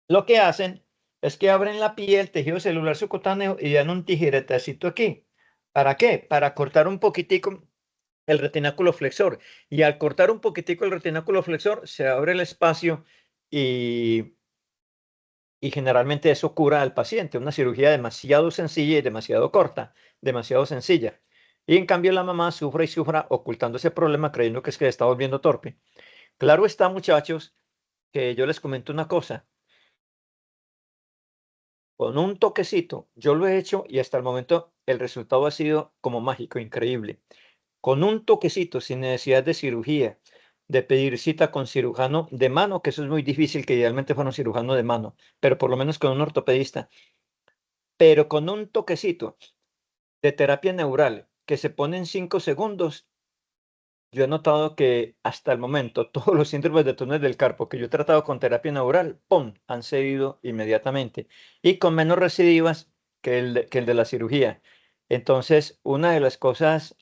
Speaker 1: lo que hacen es que abren la piel, tejido celular subcutáneo y dan un tijeretacito aquí. ¿Para qué? Para cortar un poquitico el retináculo flexor. Y al cortar un poquitico el retináculo flexor, se abre el espacio y generalmente eso cura al paciente. Una cirugía demasiado sencilla y demasiado corta, demasiado sencilla. Y en cambio la mamá sufre y sufra ocultando ese problema creyendo que es que le está volviendo torpe. Claro está, muchachos, que yo les comento una cosa. Con un toquecito, yo lo he hecho y hasta el momento el resultado ha sido como mágico, increíble. Con un toquecito, sin necesidad de cirugía, de pedir cita con cirujano de mano, que eso es muy difícil, que idealmente fuera un cirujano de mano, pero por lo menos con un ortopedista, pero con un toquecito de terapia neural que se pone en 5 segundos, yo he notado que hasta el momento todos los síndromes de túnel del carpo que yo he tratado con terapia neural, ¡pum!, han cedido inmediatamente y con menos recidivas que el de la cirugía. Entonces, una de las cosas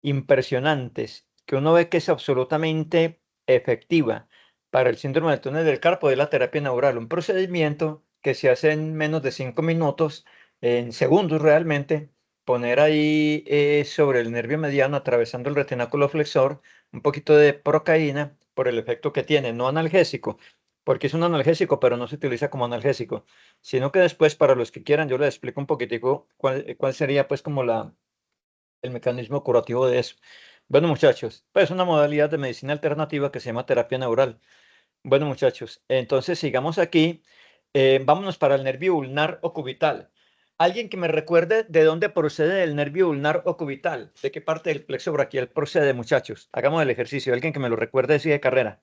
Speaker 1: impresionantes que uno ve que es absolutamente efectiva para el síndrome del túnel del carpo es la terapia neural, un procedimiento que se hace en menos de 5 minutos, en segundos realmente, poner ahí sobre el nervio mediano, atravesando el retináculo flexor, un poquito de procaína por el efecto que tiene, no analgésico, porque es un analgésico, pero no se utiliza como analgésico, sino que después, para los que quieran, yo les explico un poquitico cuál sería pues como el mecanismo curativo de eso. Bueno, muchachos, pues una modalidad de medicina alternativa que se llama terapia neural. Bueno, muchachos, entonces sigamos aquí. Vámonos para el nervio ulnar o cubital. Alguien que me recuerde de dónde procede el nervio ulnar o cubital. ¿De qué parte del plexo braquial procede, muchachos? Hagamos el ejercicio. Alguien que me lo recuerde así de carrera.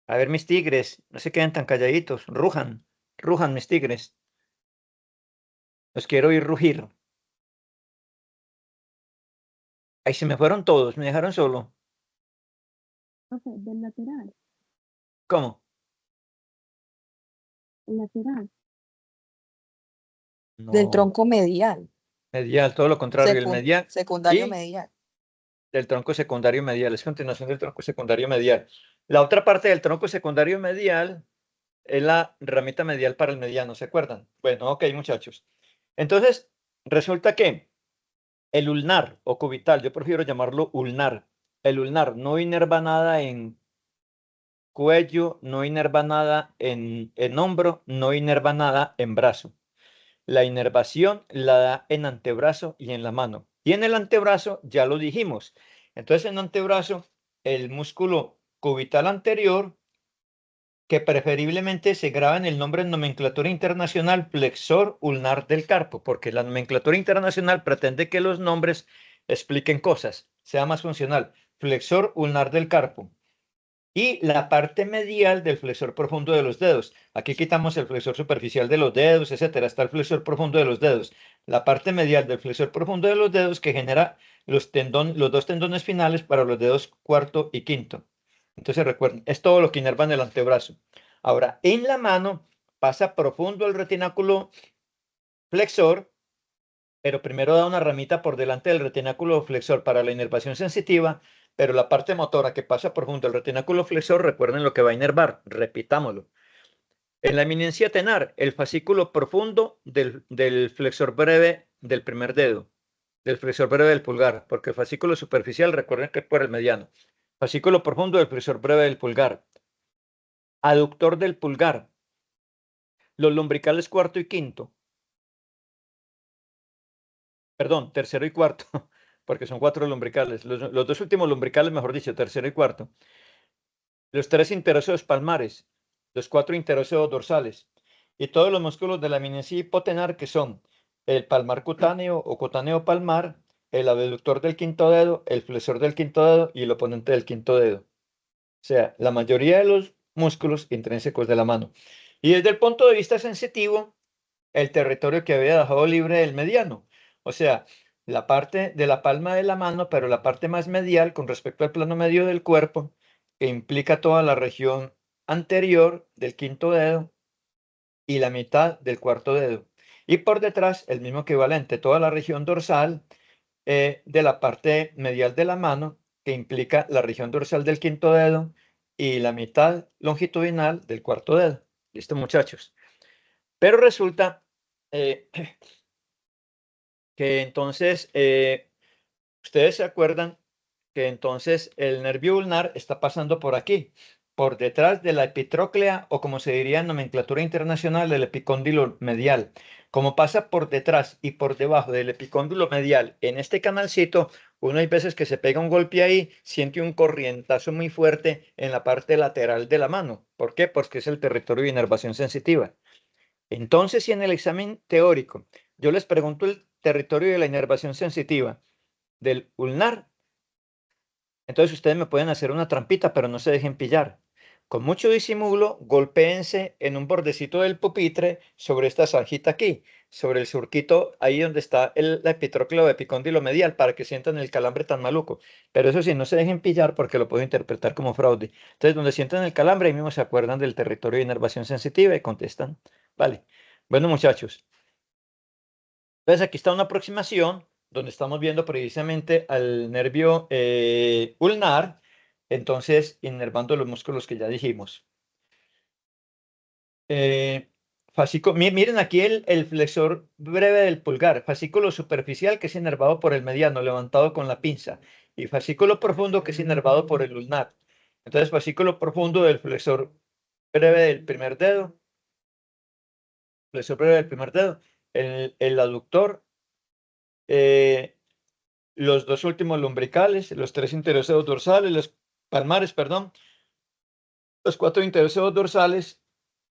Speaker 1: A ver, mis tigres, no se queden tan calladitos. Rujan, rujan, mis tigres. Los quiero oír rugir. Ahí se me fueron todos, me dejaron solo.
Speaker 6: Profe, del lateral,
Speaker 1: ¿Cómo?
Speaker 6: el lateral.
Speaker 4: Del
Speaker 1: No,
Speaker 4: tronco medial,
Speaker 1: medial, todo lo contrario, el medial
Speaker 4: secundario
Speaker 1: y
Speaker 4: medial.
Speaker 1: del tronco secundario medial, es continuación del tronco secundario medial. La otra parte del tronco secundario medial es la ramita medial para el mediano, ¿se acuerdan? Bueno, ok, muchachos. Entonces, resulta que el ulnar o cubital, yo prefiero llamarlo ulnar. El ulnar no inerva nada en cuello, no inerva nada en hombro, no inerva nada en brazo. La inervación la da en antebrazo y en la mano. Y en el antebrazo ya lo dijimos. Entonces en antebrazo, el músculo cubital anterior, que preferiblemente se graba en el nombre en nomenclatura internacional flexor ulnar del carpo, porque la nomenclatura internacional pretende que los nombres expliquen cosas, sea más funcional. Flexor ulnar del carpo. Y la parte medial del flexor profundo de los dedos. Aquí quitamos el flexor superficial de los dedos, etcétera. Está el flexor profundo de los dedos. La parte medial del flexor profundo de los dedos que genera los dos tendones finales para los dedos cuarto y quinto. Entonces recuerden, es todo lo que inerva en el antebrazo. Ahora, en la mano pasa profundo el retináculo flexor, pero primero da una ramita por delante del retináculo flexor para la inervación sensitiva, pero la parte motora que pasa por junto al retináculo flexor, recuerden lo que va a inervar, repitámoslo. En la eminencia tenar, el fascículo profundo del flexor breve del primer dedo, del flexor breve del pulgar, porque el fascículo superficial, recuerden que es por el mediano. Fascículo profundo del flexor breve del pulgar. Aductor del pulgar. Los lumbricales cuarto y quinto. Perdón, tercero y cuarto, porque son 4 lumbricales. Los dos últimos lumbricales, mejor dicho, tercero y cuarto. Los 3 interóseos palmares, los 4 interóseos dorsales y todos los músculos de la eminencia hipotenar que son el palmar cutáneo o cutáneo palmar, el abductor del quinto dedo, el flexor del quinto dedo y el oponente del quinto dedo. O sea, la mayoría de los músculos intrínsecos de la mano. Y desde el punto de vista sensitivo, el territorio que había dejado libre del mediano. O sea, la parte de la palma de la mano, pero la parte más medial con respecto al plano medio del cuerpo, que implica toda la región anterior del quinto dedo y la mitad del cuarto dedo. Y por detrás, el mismo equivalente, toda la región dorsal de la parte medial de la mano, que implica la región dorsal del quinto dedo y la mitad longitudinal del cuarto dedo. ¿Listo, muchachos? Pero resulta eh, que entonces, ustedes se acuerdan que entonces el nervio ulnar está pasando por aquí, por detrás de la epitróclea o como se diría en nomenclatura internacional, el epicóndilo medial. Como pasa por detrás y por debajo del epicóndilo medial en este canalcito, uno hay veces que se pega un golpe ahí, siente un corrientazo muy fuerte en la parte lateral de la mano. ¿Por qué? Porque es el territorio de inervación sensitiva. Entonces, si en el examen teórico yo les pregunto el territorio de la inervación sensitiva del ulnar, entonces ustedes me pueden hacer una trampita, pero no se dejen pillar. Con mucho disimulo, golpéense en un bordecito del pupitre sobre esta zanjita aquí, sobre el surquito, ahí donde está la epitrócleo o epicóndilo medial, para que sientan el calambre tan maluco. Pero eso sí, no se dejen pillar porque lo puedo interpretar como fraude. Entonces, donde sientan el calambre, ahí mismo se acuerdan del territorio de inervación sensitiva y contestan. Vale. Bueno, muchachos. Entonces, aquí está una aproximación donde estamos viendo precisamente al nervio ulnar, entonces inervando los músculos que ya dijimos. Miren aquí el flexor breve del pulgar, fascículo superficial que es inervado por el mediano, levantado con la pinza, y fascículo profundo que es inervado por el ulnar. Entonces, fascículo profundo del flexor breve del primer dedo, flexor breve del primer dedo, el aductor. los dos últimos lumbricales, los tres interoseos dorsales, los palmares, perdón, los cuatro interoseos dorsales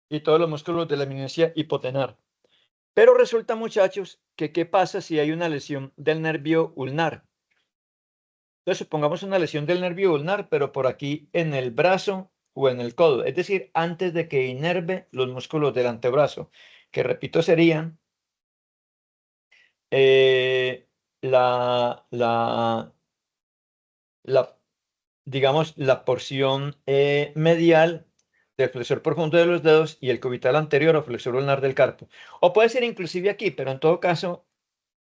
Speaker 1: y todos los músculos de la eminencia hipotenar. Pero resulta, muchachos, que ¿qué pasa si hay una lesión del nervio ulnar? Entonces, supongamos una lesión del nervio ulnar, pero por aquí en el brazo o en el codo, es decir, antes de que inerve los músculos del antebrazo, que repito serían la, digamos, la porción medial del flexor profundo de los dedos y el cubital anterior o flexor ulnar del carpo. O puede ser inclusive aquí, pero en todo caso,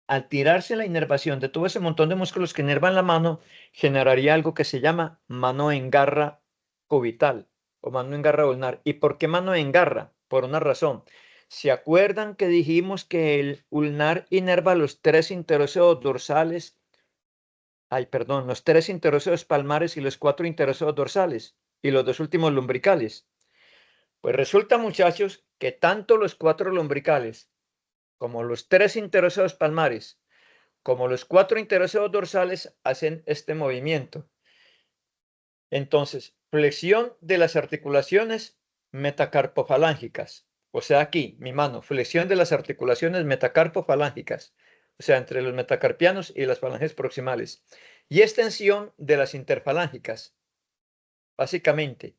Speaker 1: al tirarse la inervación de todo ese montón de músculos que inervan la mano, generaría algo que se llama mano en garra cubital o mano en garra ulnar. ¿Y por qué mano en garra? Por una razón. ¿Se acuerdan que dijimos que el ulnar inerva los tres interoseos dorsales? Los tres interoseos palmares y los cuatro interoseos dorsales y los dos últimos lumbricales. Pues resulta, muchachos, que tanto los cuatro lumbricales como los tres interoseos palmares como los cuatro interoseos dorsales hacen este movimiento. Entonces, flexión de las articulaciones metacarpofalángicas. O sea, aquí, mi mano, flexión de las articulaciones metacarpofalángicas. O sea, entre los metacarpianos y las falanges proximales. Y extensión de las interfalángicas. Básicamente,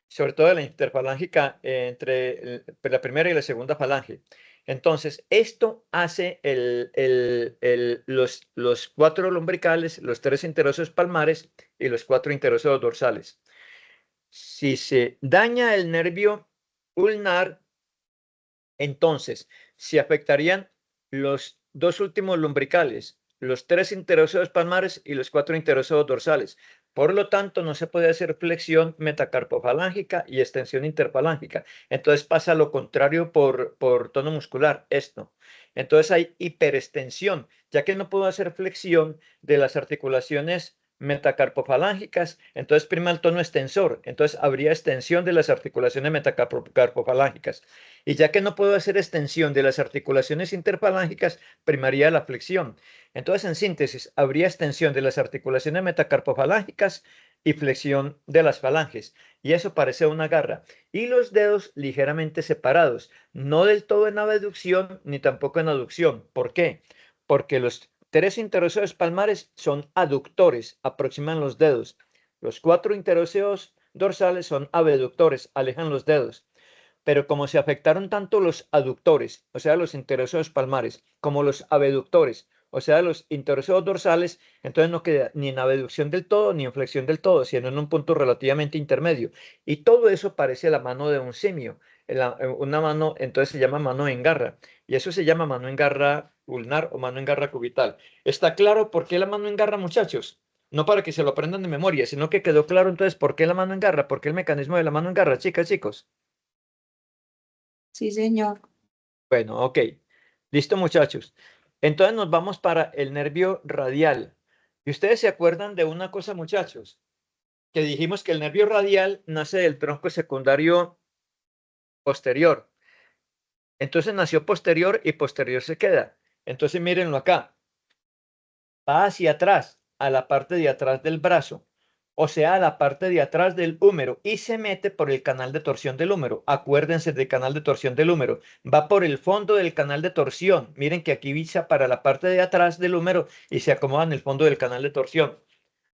Speaker 1: sobre todo la interfalángica entre la primera y la segunda falange. Entonces, esto hace los cuatro lumbricales, los tres interoseos palmares y los cuatro interoseos dorsales. Si se daña el nervio ulnar, entonces se afectarían los dos últimos lumbricales, los tres interoseos palmares y los cuatro interoseos dorsales. Por lo tanto, no se puede hacer flexión metacarpofalángica y extensión interfalángica. Entonces pasa lo contrario por tono muscular, esto. Entonces hay hiperextensión, ya que no puedo hacer flexión de las articulaciones metacarpofalángicas, entonces prima el tono extensor, entonces habría extensión de las articulaciones metacarpofalángicas. Y ya que no puedo hacer extensión de las articulaciones interfalángicas, primaría la flexión. Entonces, en síntesis, habría extensión de las articulaciones metacarpofalángicas y flexión de las falanges. Y eso parece una garra. Y los dedos ligeramente separados, no del todo en abducción ni tampoco en aducción. ¿Por qué? Porque los tres interoseos palmares son aductores, aproximan los dedos. Los cuatro interoseos dorsales son abductores, alejan los dedos. Pero como se afectaron tanto los aductores, o sea, los interoseos palmares, como los abductores, o sea, los interoseos dorsales, entonces no queda ni en abducción del todo ni en flexión del todo, sino en un punto relativamente intermedio. Y todo eso parece la mano de un simio. Una mano, entonces se llama mano en garra. Y eso se llama mano en garra ulnar o mano en garra cubital. ¿Está claro por qué la mano en garra, muchachos? No para que se lo aprendan de memoria, sino que quedó claro entonces por qué la mano en garra, por qué el mecanismo de la mano en garra, chicas, chicos.
Speaker 4: Sí, señor.
Speaker 1: Bueno, ok. Listo, muchachos. Entonces nos vamos para el nervio radial. Y ustedes se acuerdan de una cosa, muchachos, que dijimos que el nervio radial nace del tronco secundario posterior. Entonces nació posterior y posterior se queda. Entonces mírenlo acá. Va hacia atrás, a la parte de atrás del brazo, o sea, a la parte de atrás del húmero, y se mete por el canal de torsión del húmero. Acuérdense del canal de torsión del húmero. Va por el fondo del canal de torsión. Miren que aquí visa para la parte de atrás del húmero y se acomoda en el fondo del canal de torsión.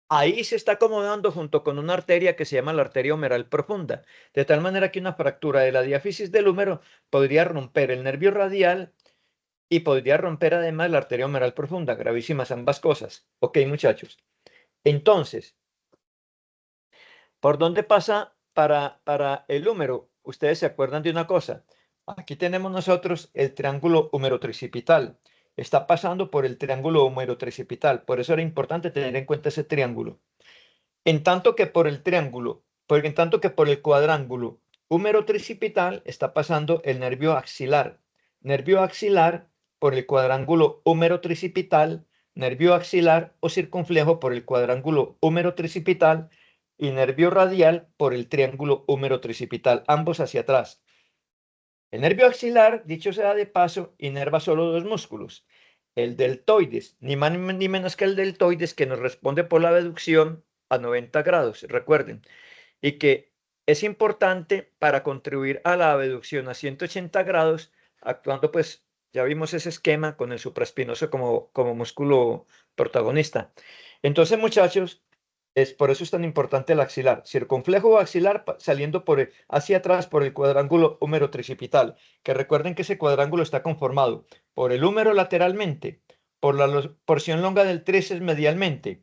Speaker 1: Ahí se está acomodando junto con una arteria que se llama la arteria humeral profunda, de tal manera que una fractura de la diáfisis del húmero podría romper el nervio radial y podría romper además la arteria humeral profunda. Gravísimas ambas cosas. Ok, muchachos. Entonces, ¿por dónde pasa para el húmero? Ustedes se acuerdan de una cosa. Aquí tenemos nosotros el triángulo humerotricipital. Está pasando por el triángulo humerotricipital. Por eso era importante tener en cuenta ese triángulo. En tanto que por el cuadrángulo humerotricipital está pasando el nervio axilar. Nervio axilar por el cuadrángulo humerotricipital, nervio axilar o circunflejo por el cuadrángulo humerotricipital y nervio radial por el triángulo humerotricipital, ambos hacia atrás. El nervio axilar, dicho sea de paso, inerva solo dos músculos, el deltoides, ni más ni menos que el deltoides, que nos responde por la abducción a 90 grados, recuerden, y que es importante para contribuir a la abducción a 180 grados, actuando pues, ya vimos ese esquema con el supraespinoso como músculo protagonista. Entonces, muchachos, por eso es tan importante el axilar. Circunflejo axilar saliendo hacia atrás por el cuadrángulo húmero tricipital, que recuerden que ese cuadrángulo está conformado por el húmero lateralmente, por la porción longa del tríceps medialmente,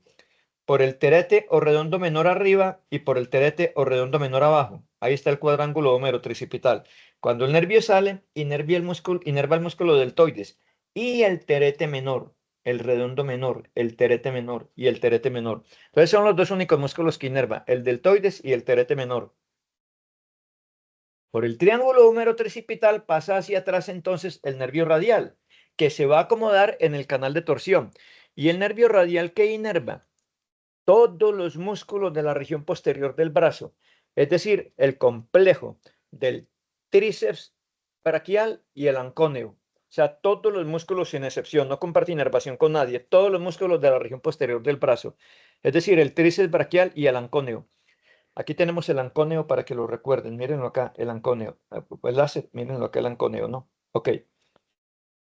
Speaker 1: por el terete o redondo menor arriba y por el terete o redondo menor abajo. Ahí está el cuadrángulo húmero tricipital. Cuando el nervio sale, inerva el músculo deltoides y el terete menor, el redondo menor, el terete menor y el terete menor. Entonces son los dos únicos músculos que inerva, el deltoides y el terete menor. Por el triángulo húmero tricipital pasa hacia atrás entonces el nervio radial, que se va a acomodar en el canal de torsión. Y el nervio radial que inerva todos los músculos de la región posterior del brazo, es decir, el complejo del tríceps braquial y el ancóneo. O sea, todos los músculos sin excepción, no comparte inervación con nadie, todos los músculos de la región posterior del brazo, es decir, el tríceps braquial y el ancóneo. Aquí tenemos el ancóneo para que lo recuerden, mírenlo acá, el ancóneo. El láser, mírenlo acá, el ancóneo, ¿no? Ok.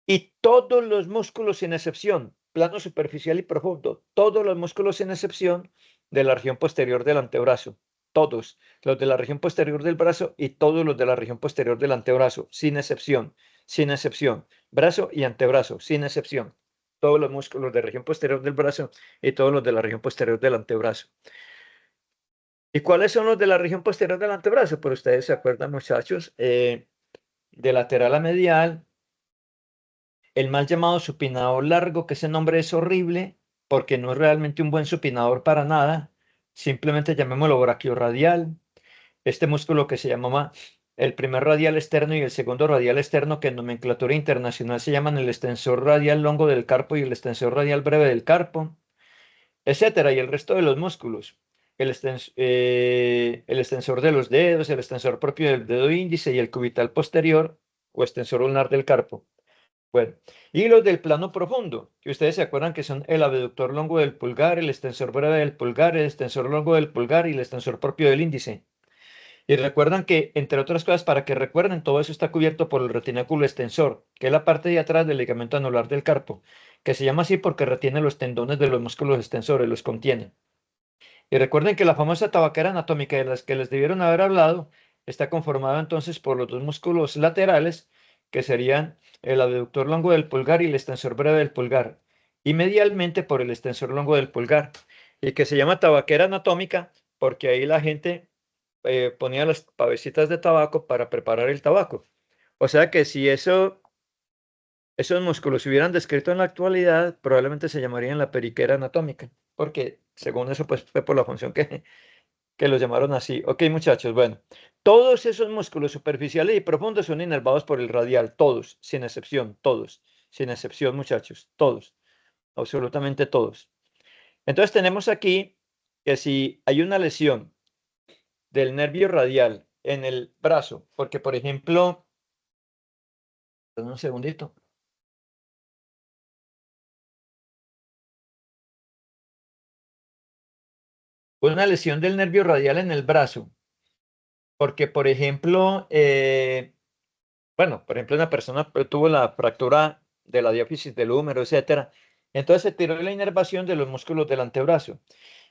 Speaker 1: Y todos los músculos sin excepción, plano superficial y profundo, todos los músculos sin excepción de la región posterior del antebrazo, todos los de la región posterior del brazo y todos los de la región posterior del antebrazo, sin excepción, brazo y antebrazo, sin excepción, todos los músculos de la región posterior del brazo y todos los de la región posterior del antebrazo. ¿Y cuáles son los de la región posterior del antebrazo? Pues ustedes se acuerdan, muchachos, de lateral a medial, el mal llamado supinador largo, que ese nombre es horrible porque no es realmente un buen supinador para nada, simplemente llamémoslo braquiorradial, este músculo que se llamaba el primer radial externo y el segundo radial externo, que en nomenclatura internacional se llaman el extensor radial longo del carpo y el extensor radial breve del carpo, etcétera, y el resto de los músculos. El extensor de los dedos, el extensor propio del dedo índice y el cubital posterior o extensor ulnar del carpo. Bueno, y los del plano profundo, que ustedes se acuerdan que son el abductor longo del pulgar, el extensor breve del pulgar, el extensor longo del pulgar y el extensor propio del índice. Y recuerdan que, entre otras cosas, para que recuerden, todo eso está cubierto por el retináculo extensor, que es la parte de atrás del ligamento anular del carpo, que se llama así porque retiene los tendones de los músculos extensores, los contiene. Y recuerden que la famosa tabaquera anatómica de las que les debieron haber hablado está conformada entonces por los dos músculos laterales, que serían el abductor longo del pulgar y el extensor breve del pulgar, y medialmente por el extensor longo del pulgar, y que se llama tabaquera anatómica porque ahí la gente ponía las pavecitas de tabaco para preparar el tabaco. O sea que si esos músculos se hubieran descrito en la actualidad, probablemente se llamarían la periquera anatómica, porque según eso, pues fue por la función que los llamaron así. Ok, muchachos, bueno, todos esos músculos superficiales y profundos son inervados por el radial, todos, sin excepción, muchachos, todos, absolutamente todos. Entonces tenemos aquí que si hay una lesión del nervio radial en el brazo, porque por ejemplo, un segundito. Una lesión del nervio radial en el brazo, porque por ejemplo, por ejemplo, una persona tuvo la fractura de la diáfisis del húmero, etcétera. Entonces se tiró la inervación de los músculos del antebrazo.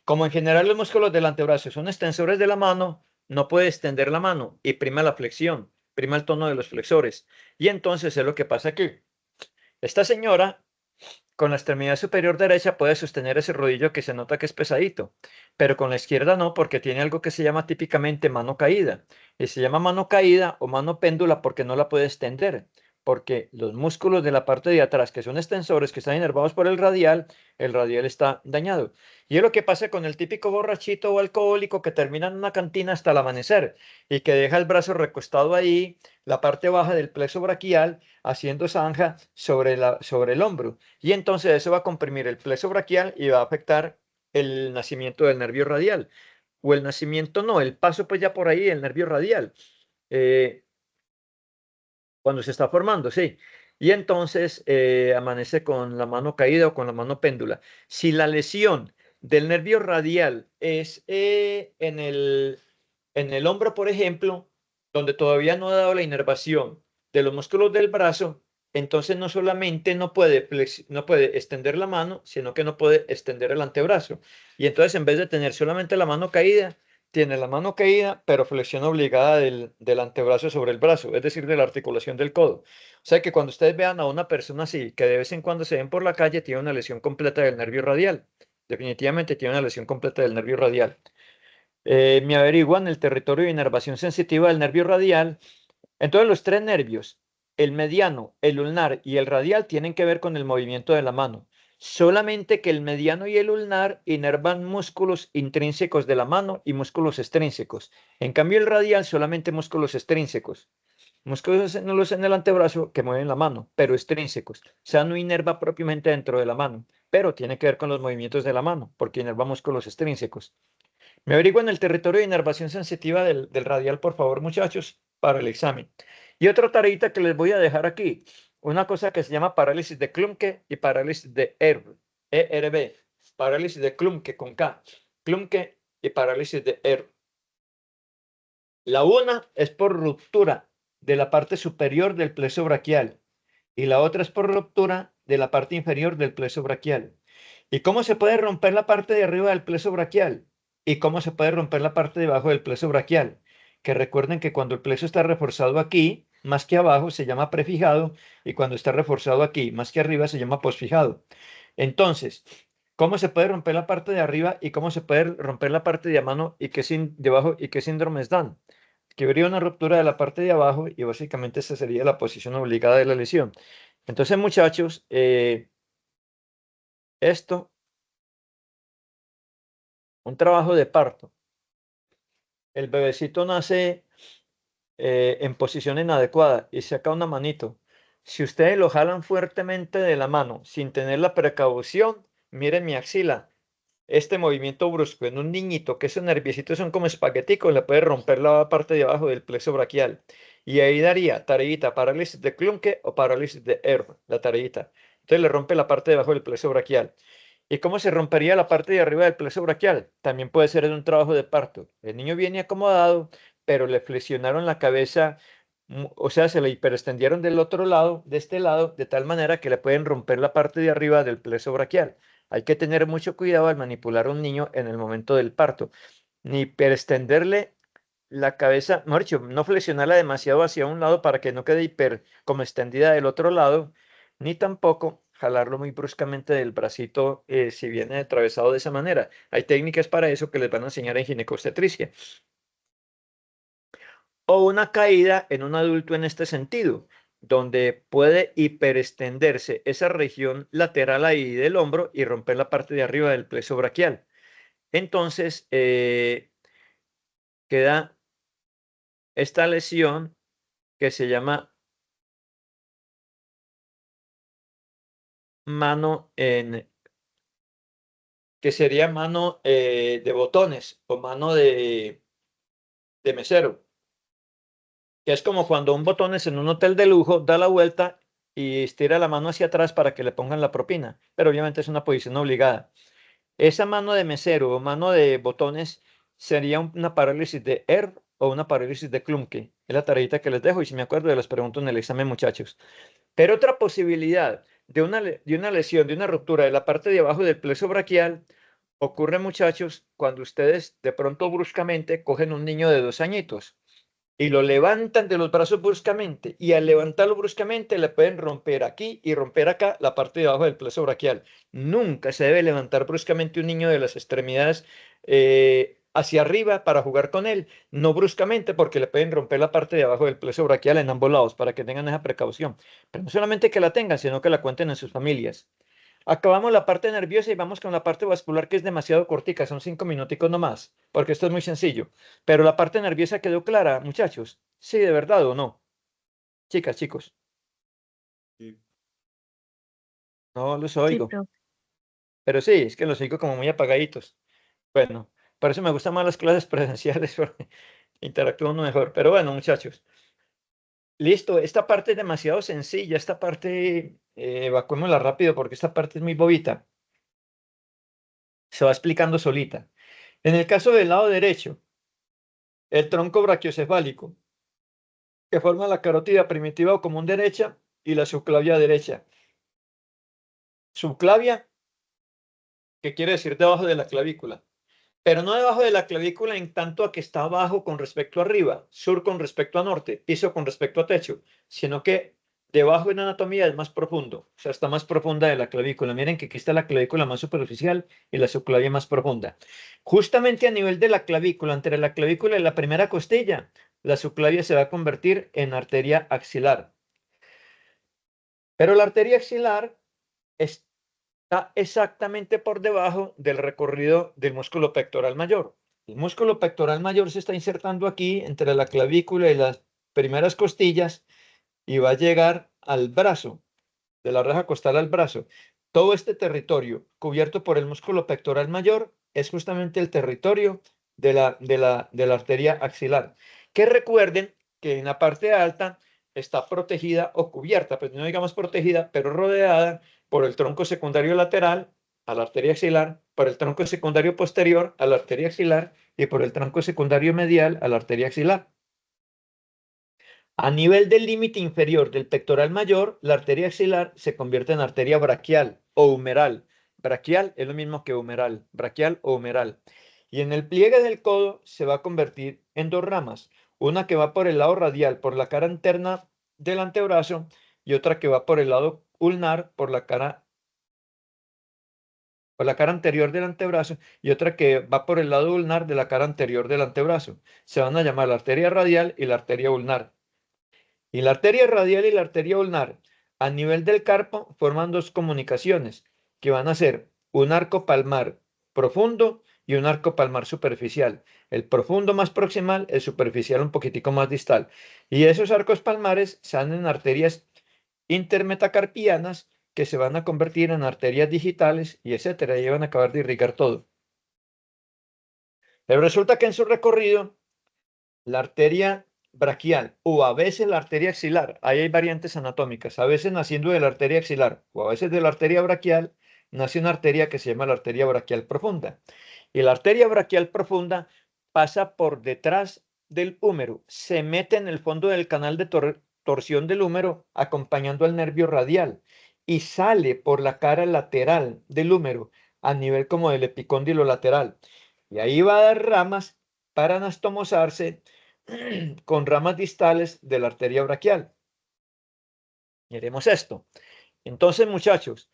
Speaker 1: Como en general los músculos del antebrazo son extensores de la mano, no puede extender la mano y prima la flexión, prima el tono de los flexores. Y entonces es lo que pasa aquí. Esta señora con la extremidad superior derecha puede sostener ese rodillo que se nota que es pesadito, pero con la izquierda no, porque tiene algo que se llama típicamente mano caída. Y se llama mano caída o mano péndula porque no la puede extender, porque los músculos de la parte de atrás, que son extensores, que están inervados por el radial está dañado. Y es lo que pasa con el típico borrachito o alcohólico que termina en una cantina hasta el amanecer y que deja el brazo recostado ahí, la parte baja del plexo braquial, haciendo zanja sobre el hombro. Y entonces eso va a comprimir el plexo braquial y va a afectar el nacimiento del nervio radial. O el nacimiento no, el paso pues ya por ahí del nervio radial. Cuando se está formando, sí. y entonces amanece con la mano caída o con la mano péndula. Si la lesión del nervio radial es en el hombro, por ejemplo, donde todavía no ha dado la inervación de los músculos del brazo, entonces no solamente no puede extender la mano, sino que no puede extender el antebrazo. Y entonces en vez de tener solamente la mano caída, tiene la mano caída, pero flexión obligada del antebrazo sobre el brazo, es decir, de la articulación del codo. O sea que cuando ustedes vean a una persona así, que de vez en cuando se ven por la calle, tiene una lesión completa del nervio radial. Definitivamente tiene una lesión completa del nervio radial. Me averiguan el territorio de inervación sensitiva del nervio radial. Entonces los tres nervios, el mediano, el ulnar y el radial, tienen que ver con el movimiento de la mano. Solamente que el mediano y el ulnar inervan músculos intrínsecos de la mano y músculos extrínsecos. En cambio el radial solamente músculos extrínsecos. Músculos en el antebrazo que mueven la mano, pero extrínsecos. O sea, no inerva propiamente dentro de la mano, pero tiene que ver con los movimientos de la mano, porque inerva músculos extrínsecos. Me averiguan el territorio de inervación sensitiva del radial, por favor, muchachos, para el examen. Y otra tareita que les voy a dejar aquí, una cosa que se llama parálisis de Klumpke y parálisis de ERB. Parálisis de Klumpke con K. Klumpke y parálisis de ERB. La una es por ruptura de la parte superior del plexo braquial y la otra es por ruptura de la parte inferior del plexo braquial. ¿Y cómo se puede romper la parte de arriba del plexo braquial? ¿Y cómo se puede romper la parte de abajo del plexo braquial? Que recuerden que cuando el plexo está reforzado aquí, más que abajo, se llama prefijado, y cuando está reforzado aquí, más que arriba, se llama posfijado. Entonces, ¿cómo se puede romper la parte de arriba y cómo se puede romper la parte de abajo y qué síndromes dan? Que habría una ruptura de la parte de abajo y básicamente esa sería la posición obligada de la lesión. Entonces, muchachos, esto, un trabajo de parto. El bebecito nace en posición inadecuada y saca una manito. Si ustedes lo jalan fuertemente de la mano sin tener la precaución, miren mi axila. Este movimiento brusco en un niñito, que esos nerviecitos son como espagueticos, le puede romper la parte de abajo del plexo braquial. Y ahí daría tareita, parálisis de Klumpke o parálisis de ERB, la tareita. Entonces le rompe la parte de abajo del plexo braquial. ¿Y cómo se rompería la parte de arriba del plexo braquial? También puede ser en un trabajo de parto. El niño viene acomodado, pero le flexionaron la cabeza, o sea, se le hiperextendieron del otro lado, de este lado, de tal manera que le pueden romper la parte de arriba del plexo braquial. Hay que tener mucho cuidado al manipular a un niño en el momento del parto. Ni hiperextenderle la cabeza, mejor dicho, no flexionarla demasiado hacia un lado para que no quede hiper como extendida del otro lado, ni tampoco jalarlo muy bruscamente del bracito si viene atravesado de esa manera. Hay técnicas para eso que les van a enseñar en ginecobstetricia. O una caída en un adulto en este sentido, donde puede hiperextenderse esa región lateral ahí del hombro y romper la parte de arriba del plexo braquial. Entonces, queda esta lesión que se llama mano que sería mano de botones o mano de mesero, que es como cuando un botones en un hotel de lujo da la vuelta y estira la mano hacia atrás para que le pongan la propina, pero obviamente es una posición obligada. Esa mano de mesero o mano de botones sería una parálisis de ERB o una parálisis de Klumpke. Es la tareita que les dejo y si me acuerdo les pregunto en el examen, muchachos. Pero otra posibilidad de una lesión, de una ruptura de la parte de abajo del plexo braquial ocurre, muchachos, cuando ustedes de pronto bruscamente cogen un niño de 2 añitos y lo levantan de los brazos bruscamente y al levantarlo bruscamente le pueden romper aquí y romper acá la parte de abajo del plexo braquial. Nunca se debe levantar bruscamente un niño de las extremidades hacia arriba para jugar con él, no bruscamente porque le pueden romper la parte de abajo del plexo braquial en ambos lados para que tengan esa precaución. Pero no solamente que la tengan, sino que la cuenten en sus familias. Acabamos la parte nerviosa y vamos con la parte vascular que es demasiado cortica, son 5 minuticos nomás, porque esto es muy sencillo. Pero la parte nerviosa quedó clara, muchachos. Sí, de verdad o no. Chicas, chicos. No los
Speaker 3: Sí,
Speaker 1: oigo.
Speaker 3: profe.
Speaker 1: Pero sí, es que los oigo como muy apagaditos. Bueno, por eso me gustan más las clases presenciales porque interactúo uno mejor. Pero bueno, muchachos. Listo, esta parte es demasiado sencilla, esta parte evacuémosla rápido porque esta parte es muy bobita. Se va explicando solita. En el caso del lado derecho, el tronco brachiocefálico, que forma la carótida primitiva o común derecha y la subclavia derecha. Subclavia, que quiere decir debajo de la clavícula, pero no debajo de la clavícula en tanto a que está abajo con respecto a arriba, sur con respecto a norte, piso con respecto a techo, sino que debajo en anatomía es más profundo, o sea, está más profunda de la clavícula. Miren que aquí está la clavícula más superficial y la subclavia más profunda. Justamente a nivel de la clavícula, entre la clavícula y la primera costilla, la subclavia se va a convertir en arteria axilar. Pero la arteria axilar está exactamente por debajo del recorrido del músculo pectoral mayor. El músculo pectoral mayor se está insertando aquí entre la clavícula y las primeras costillas y va a llegar al brazo, de la reja costal al brazo. Todo este territorio cubierto por el músculo pectoral mayor es justamente el territorio de la arteria axilar. Que recuerden que en la parte alta está protegida o cubierta, pues no digamos protegida, pero rodeada por el tronco secundario lateral a la arteria axilar, por el tronco secundario posterior a la arteria axilar y por el tronco secundario medial a la arteria axilar. A nivel del límite inferior del pectoral mayor, la arteria axilar se convierte en arteria braquial o humeral. Braquial es lo mismo que humeral, braquial o humeral. Y en el pliegue del codo se va a convertir en dos ramas, una que va por el lado radial, por la cara interna del antebrazo, y otra que va por el lado ulnar, por la cara anterior del antebrazo, y otra que va por el lado ulnar de la cara anterior del antebrazo. Se van a llamar la arteria radial y la arteria ulnar. Y la arteria radial y la arteria ulnar a nivel del carpo forman dos comunicaciones que van a ser un arco palmar profundo y un arco palmar superficial. El profundo más proximal, el superficial un poquitico más distal. Y esos arcos palmares salen en arterias intermetacarpianas que se van a convertir en arterias digitales y etcétera, y van a acabar de irrigar todo. Pero resulta que en su recorrido, la arteria braquial o a veces la arteria axilar, ahí hay variantes anatómicas, a veces naciendo de la arteria axilar o a veces de la arteria braquial, nace una arteria que se llama la arteria braquial profunda. Y la arteria braquial profunda pasa por detrás del húmero, se mete en el fondo del canal de torsión del húmero acompañando al nervio radial y sale por la cara lateral del húmero a nivel como del epicóndilo lateral. Y ahí va a dar ramas para anastomosarse con ramas distales de la arteria braquial. Miremos esto. Entonces, muchachos,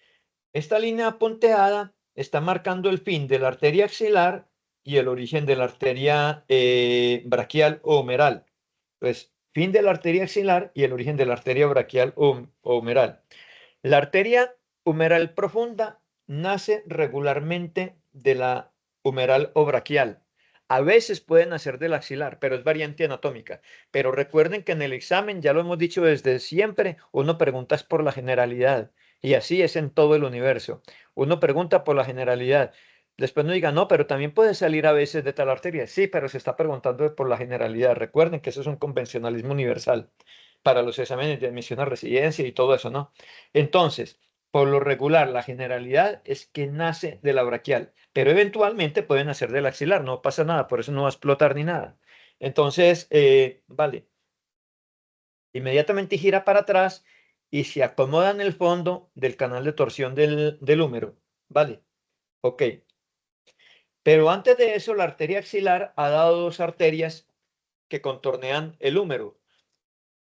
Speaker 1: esta línea punteada está marcando el fin de la arteria axilar y el origen de la arteria braquial o humeral. Pues, fin de la arteria axilar y el origen de la arteria braquial o humeral. La arteria humeral profunda nace regularmente de la humeral o braquial. A veces pueden nacer del axilar, pero es variante anatómica. Pero recuerden que en el examen, ya lo hemos dicho desde siempre, uno pregunta por la generalidad. Y así es en todo el universo. Uno pregunta por la generalidad. Después no diga, no, pero también puede salir a veces de tal arteria. Sí, pero se está preguntando por la generalidad. Recuerden que eso es un convencionalismo universal para los exámenes de admisión a residencia y todo eso, ¿no? Entonces, por lo regular, la generalidad es que nace de la braquial, pero eventualmente puede nacer del axilar, no pasa nada, por eso no va a explotar ni nada. Entonces, vale, inmediatamente gira para atrás y se acomoda en el fondo del canal de torsión del húmero, ¿vale? Ok. Pero antes de eso, la arteria axilar ha dado dos arterias que contornean el húmero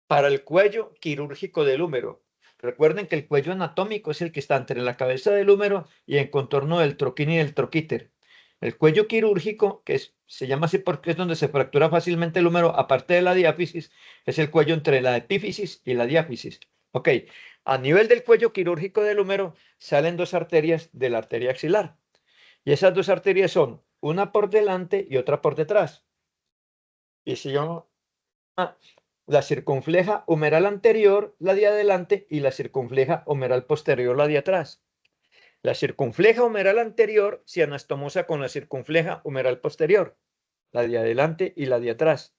Speaker 1: para el cuello quirúrgico del húmero. Recuerden que el cuello anatómico es el que está entre la cabeza del húmero y en contorno del troquín y del troquíter. El cuello quirúrgico, que se llama así porque es donde se fractura fácilmente el húmero, aparte de la diáfisis, es el cuello entre la epífisis y la diáfisis. Ok, a nivel del cuello quirúrgico del húmero salen dos arterias de la arteria axilar. Y esas dos arterias son una por delante y otra por detrás. Y si yo la circunfleja humeral anterior, la de adelante, y la circunfleja humeral posterior, la de atrás. La circunfleja humeral anterior se anastomosa con la circunfleja humeral posterior, la de adelante y la de atrás.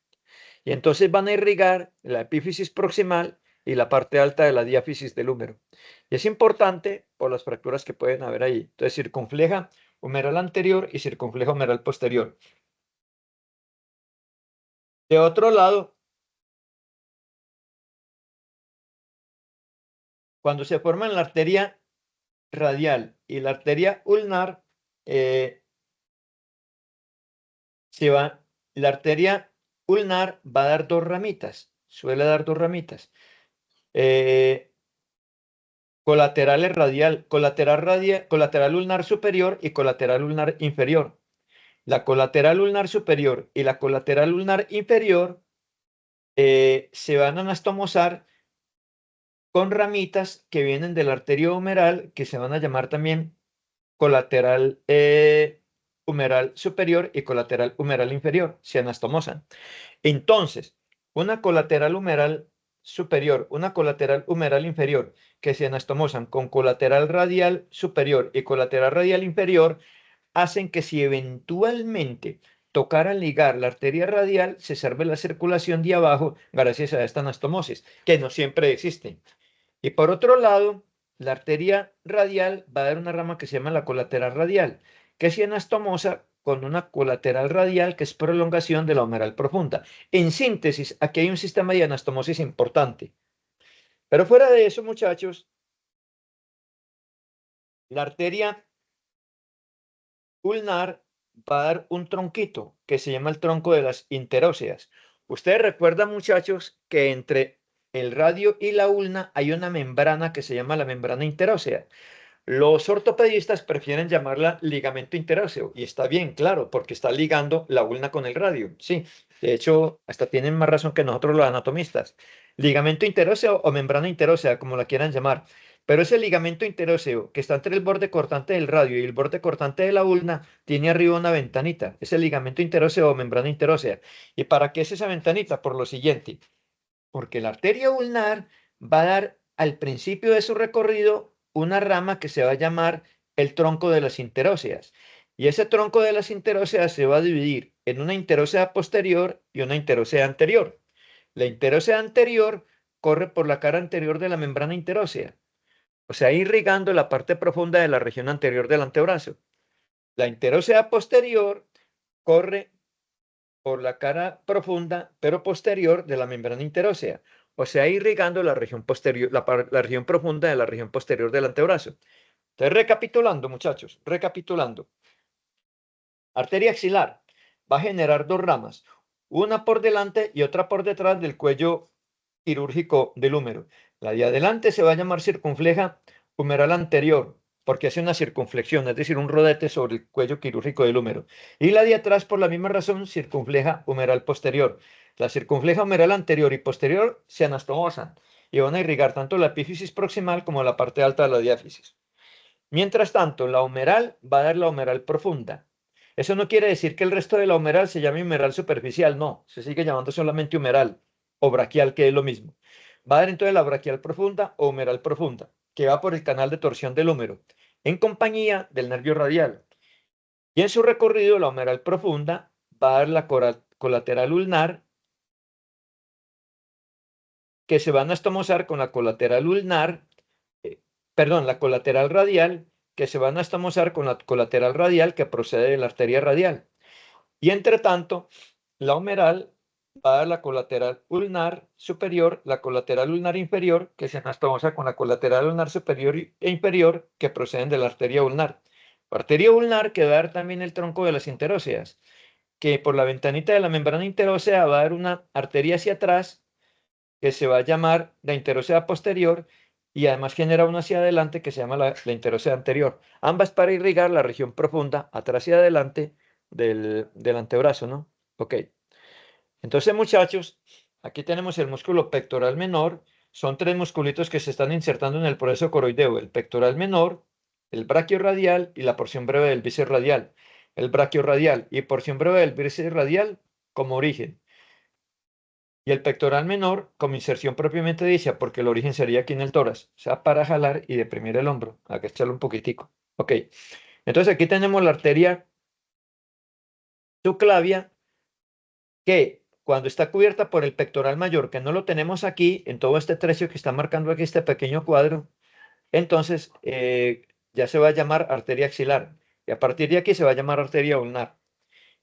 Speaker 1: Y entonces van a irrigar la epífisis proximal y la parte alta de la diáfisis del húmero. Y es importante por las fracturas que pueden haber ahí. Entonces, circunfleja humeral anterior y circunfleja humeral posterior. De otro lado, cuando se forman la arteria radial y la arteria ulnar, la arteria ulnar va a dar dos ramitas, suele dar dos ramitas. Colateral ulnar superior y colateral ulnar inferior. La colateral ulnar superior y la colateral ulnar inferior se van a anastomosar con ramitas que vienen de la arteria humeral, que se van a llamar también colateral humeral superior y colateral humeral inferior, se anastomosan. Entonces, una colateral humeral superior, una colateral humeral inferior, que se anastomosan con colateral radial superior y colateral radial inferior, hacen que si eventualmente tocara ligar la arteria radial, se salve la circulación de abajo gracias a esta anastomosis, que no siempre existe. Y por otro lado, la arteria radial va a dar una rama que se llama la colateral radial, que es anastomosa con una colateral radial que es prolongación de la humeral profunda. En síntesis, aquí hay un sistema de anastomosis importante. Pero fuera de eso, muchachos, la arteria ulnar va a dar un tronquito que se llama el tronco de las interóseas. Ustedes recuerdan, muchachos, que entre el radio y la ulna hay una membrana que se llama la membrana interósea. Los ortopedistas prefieren llamarla ligamento interóseo y está bien, claro, porque está ligando la ulna con el radio. Sí, de hecho, hasta tienen más razón que nosotros los anatomistas. Ligamento interóseo o membrana interósea, como la quieran llamar. Pero ese ligamento interóseo que está entre el borde cortante del radio y el borde cortante de la ulna tiene arriba una ventanita. Es el ligamento interóseo o membrana interósea. ¿Y para qué es esa ventanita? Por lo siguiente, porque la arteria ulnar va a dar al principio de su recorrido una rama que se va a llamar el tronco de las interóseas. Y ese tronco de las interóseas se va a dividir en una interósea posterior y una interósea anterior. La interósea anterior corre por la cara anterior de la membrana interósea, o sea, irrigando la parte profunda de la región anterior del antebrazo. La interósea posterior corre por la cara profunda, pero posterior de la membrana interósea, o sea, irrigando la región posterior, la región profunda de la región posterior del antebrazo. Entonces, recapitulando, muchachos, recapitulando. Arteria axilar va a generar dos ramas, una por delante y otra por detrás del cuello quirúrgico del húmero. La de adelante se va a llamar circunfleja humeral anterior, porque hace una circunflexión, es decir, un rodete sobre el cuello quirúrgico del húmero. Y la de atrás, por la misma razón, circunfleja humeral posterior. La circunfleja humeral anterior y posterior se anastomosan y van a irrigar tanto la epífisis proximal como la parte alta de la diáfisis. Mientras tanto, la humeral va a dar la humeral profunda. Eso no quiere decir que el resto de la humeral se llame humeral superficial, no, se sigue llamando solamente humeral o braquial, que es lo mismo. Va a dar entonces la braquial profunda o humeral profunda, que va por el canal de torsión del húmero, en compañía del nervio radial. Y en su recorrido, la humeral profunda va a dar la colateral ulnar, que se va a anastomosar con la colateral ulnar, la colateral radial, que se va a anastomosar con la colateral radial que procede de la arteria radial. Y entre tanto, la humeral va a dar la colateral ulnar superior, la colateral ulnar inferior, que se anastomosa con la colateral ulnar superior e inferior, que proceden de la arteria ulnar. La arteria ulnar que va a dar también el tronco de las interóseas, que por la ventanita de la membrana interósea va a dar una arteria hacia atrás, que se va a llamar la interósea posterior, y además genera una hacia adelante que se llama la interósea anterior. Ambas para irrigar la región profunda, atrás y adelante del antebrazo, ¿no? Ok. Entonces, muchachos, aquí tenemos el músculo pectoral menor. Son tres musculitos que se están insertando en el proceso coroideo. El pectoral menor, el braquiorradial y la porción breve del bíceps radial. El braquiorradial y porción breve del bíceps radial como origen. Y el pectoral menor como inserción propiamente dicha, porque el origen sería aquí en el tórax. O sea, para jalar y deprimir el hombro. Hay que echarlo un poquitico. Ok. Entonces, aquí tenemos la arteria subclavia, que cuando está cubierta por el pectoral mayor, que no lo tenemos aquí, en todo este trecho que está marcando aquí este pequeño cuadro, entonces ya se va a llamar arteria axilar. Y a partir de aquí se va a llamar arteria ulnar.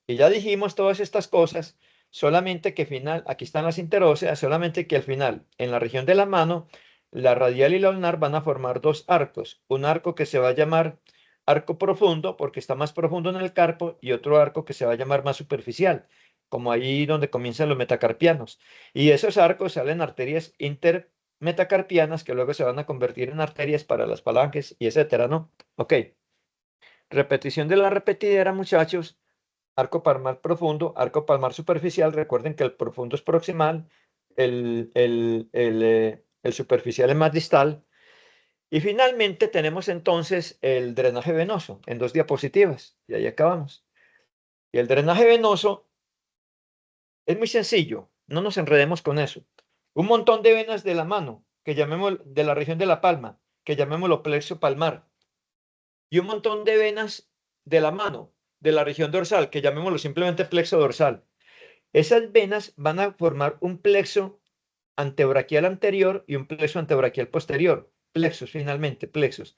Speaker 1: Y ya dijimos todas estas cosas, solamente que final, aquí están las interóseas, solamente que al final, en la región de la mano, la radial y la ulnar van a formar dos arcos. Un arco que se va a llamar arco profundo, porque está más profundo en el carpo, y otro arco que se va a llamar más superficial, como ahí donde comienzan los metacarpianos. Y esos arcos salen arterias intermetacarpianas que luego se van a convertir en arterias para las falanges y etcétera, ¿no? Ok. Repetición de la repetidera, muchachos. Arco palmar profundo, arco palmar superficial. Recuerden que el profundo es proximal, el superficial es más distal. Y finalmente tenemos entonces el drenaje venoso en 2 diapositivas. Y ahí acabamos. Y el drenaje venoso es muy sencillo. No nos enredemos con eso. Un montón de venas de la mano, que llamemos de la región de la palma, que llamémoslo plexo palmar. Y un montón de venas de la mano, de la región dorsal, que llamémoslo simplemente plexo dorsal. Esas venas van a formar un plexo antebraquial anterior y un plexo antebraquial posterior. Plexos, finalmente, plexos.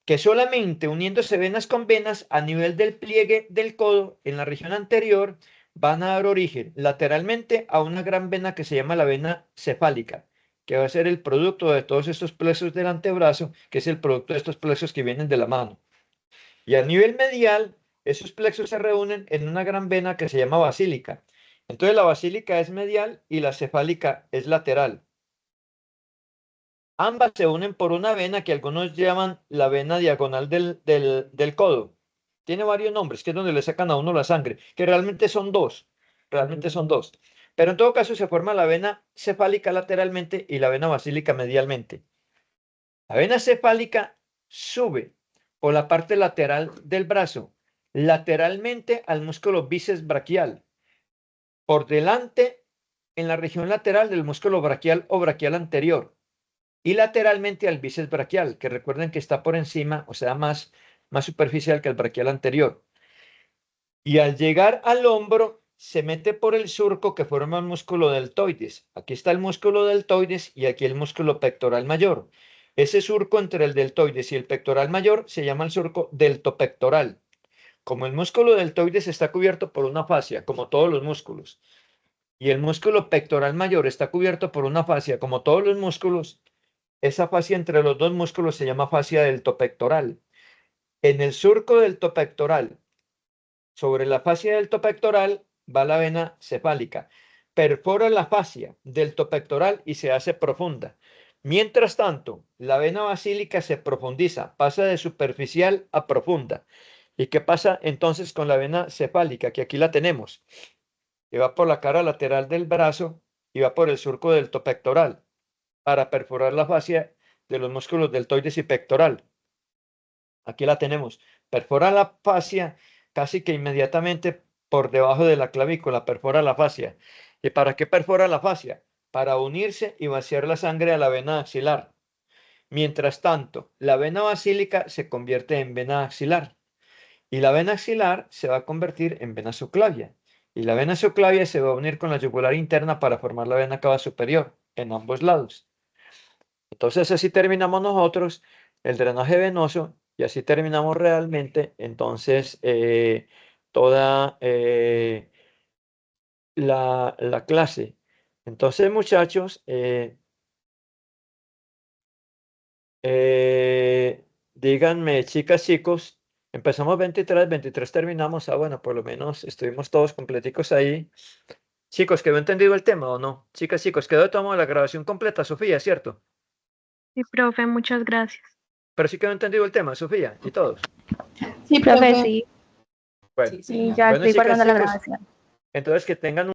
Speaker 1: Que solamente uniéndose venas con venas a nivel del pliegue del codo en la región anterior van a dar origen lateralmente a una gran vena que se llama la vena cefálica, que va a ser el producto de todos estos plexos del antebrazo, que es el producto de estos plexos que vienen de la mano. Y a nivel medial, esos plexos se reúnen en una gran vena que se llama basílica. Entonces la basílica es medial y la cefálica es lateral. Ambas se unen por una vena que algunos llaman la vena diagonal del codo. Tiene varios nombres, que es donde le sacan a uno la sangre, que realmente son dos. Realmente son dos. Pero en todo caso se forma la vena cefálica lateralmente y la vena basílica medialmente. La vena cefálica sube por la parte lateral del brazo, lateralmente al músculo bíceps braquial, por delante en la región lateral del músculo braquial o braquial anterior y lateralmente al bíceps braquial, que recuerden que está por encima, o sea, más superficial que el braquial anterior. Y al llegar al hombro, se mete por el surco que forma el músculo deltoides. Aquí está el músculo deltoides y aquí el músculo pectoral mayor. Ese surco entre el deltoides y el pectoral mayor se llama el surco deltopectoral. Como el músculo deltoides está cubierto por una fascia, como todos los músculos, y el músculo pectoral mayor está cubierto por una fascia, como todos los músculos, esa fascia entre los dos músculos se llama fascia deltopectoral. En el surco deltopectoral, sobre la fascia deltopectoral, va la vena cefálica. Perfora la fascia deltopectoral y se hace profunda. Mientras tanto, la vena basílica se profundiza, pasa de superficial a profunda. ¿Y qué pasa entonces con la vena cefálica? Que aquí la tenemos. Que va por la cara lateral del brazo y va por el surco deltopectoral para perforar la fascia de los músculos deltoides y pectoral. Aquí la tenemos. Perfora la fascia casi que inmediatamente por debajo de la clavícula, perfora la fascia. ¿Y para qué perfora la fascia? Para unirse y vaciar la sangre a la vena axilar. Mientras tanto, la vena basílica se convierte en vena axilar y la vena axilar se va a convertir en vena subclavia. Y la vena subclavia se va a unir con la yugular interna para formar la vena cava superior en ambos lados. Entonces así terminamos nosotros el drenaje venoso y así terminamos realmente entonces toda la clase. Entonces muchachos, díganme chicas, chicos, empezamos 23 terminamos. Ah, bueno, por lo menos estuvimos todos completicos ahí. Chicos, ¿quedó entendido el tema o no? Chicas, chicos, quedó tomada la grabación completa, Sofía, ¿cierto?
Speaker 5: Sí, profe, muchas gracias.
Speaker 1: Pero sí quedó entendido el tema, Sofía, y todos.
Speaker 3: Sí,
Speaker 5: Profe,
Speaker 3: profe.
Speaker 5: sí.
Speaker 1: Bueno,
Speaker 3: Sí, ya
Speaker 1: bueno,
Speaker 3: estoy
Speaker 1: chicas,
Speaker 3: guardando la
Speaker 1: chicos,
Speaker 3: grabación.
Speaker 1: entonces que tengan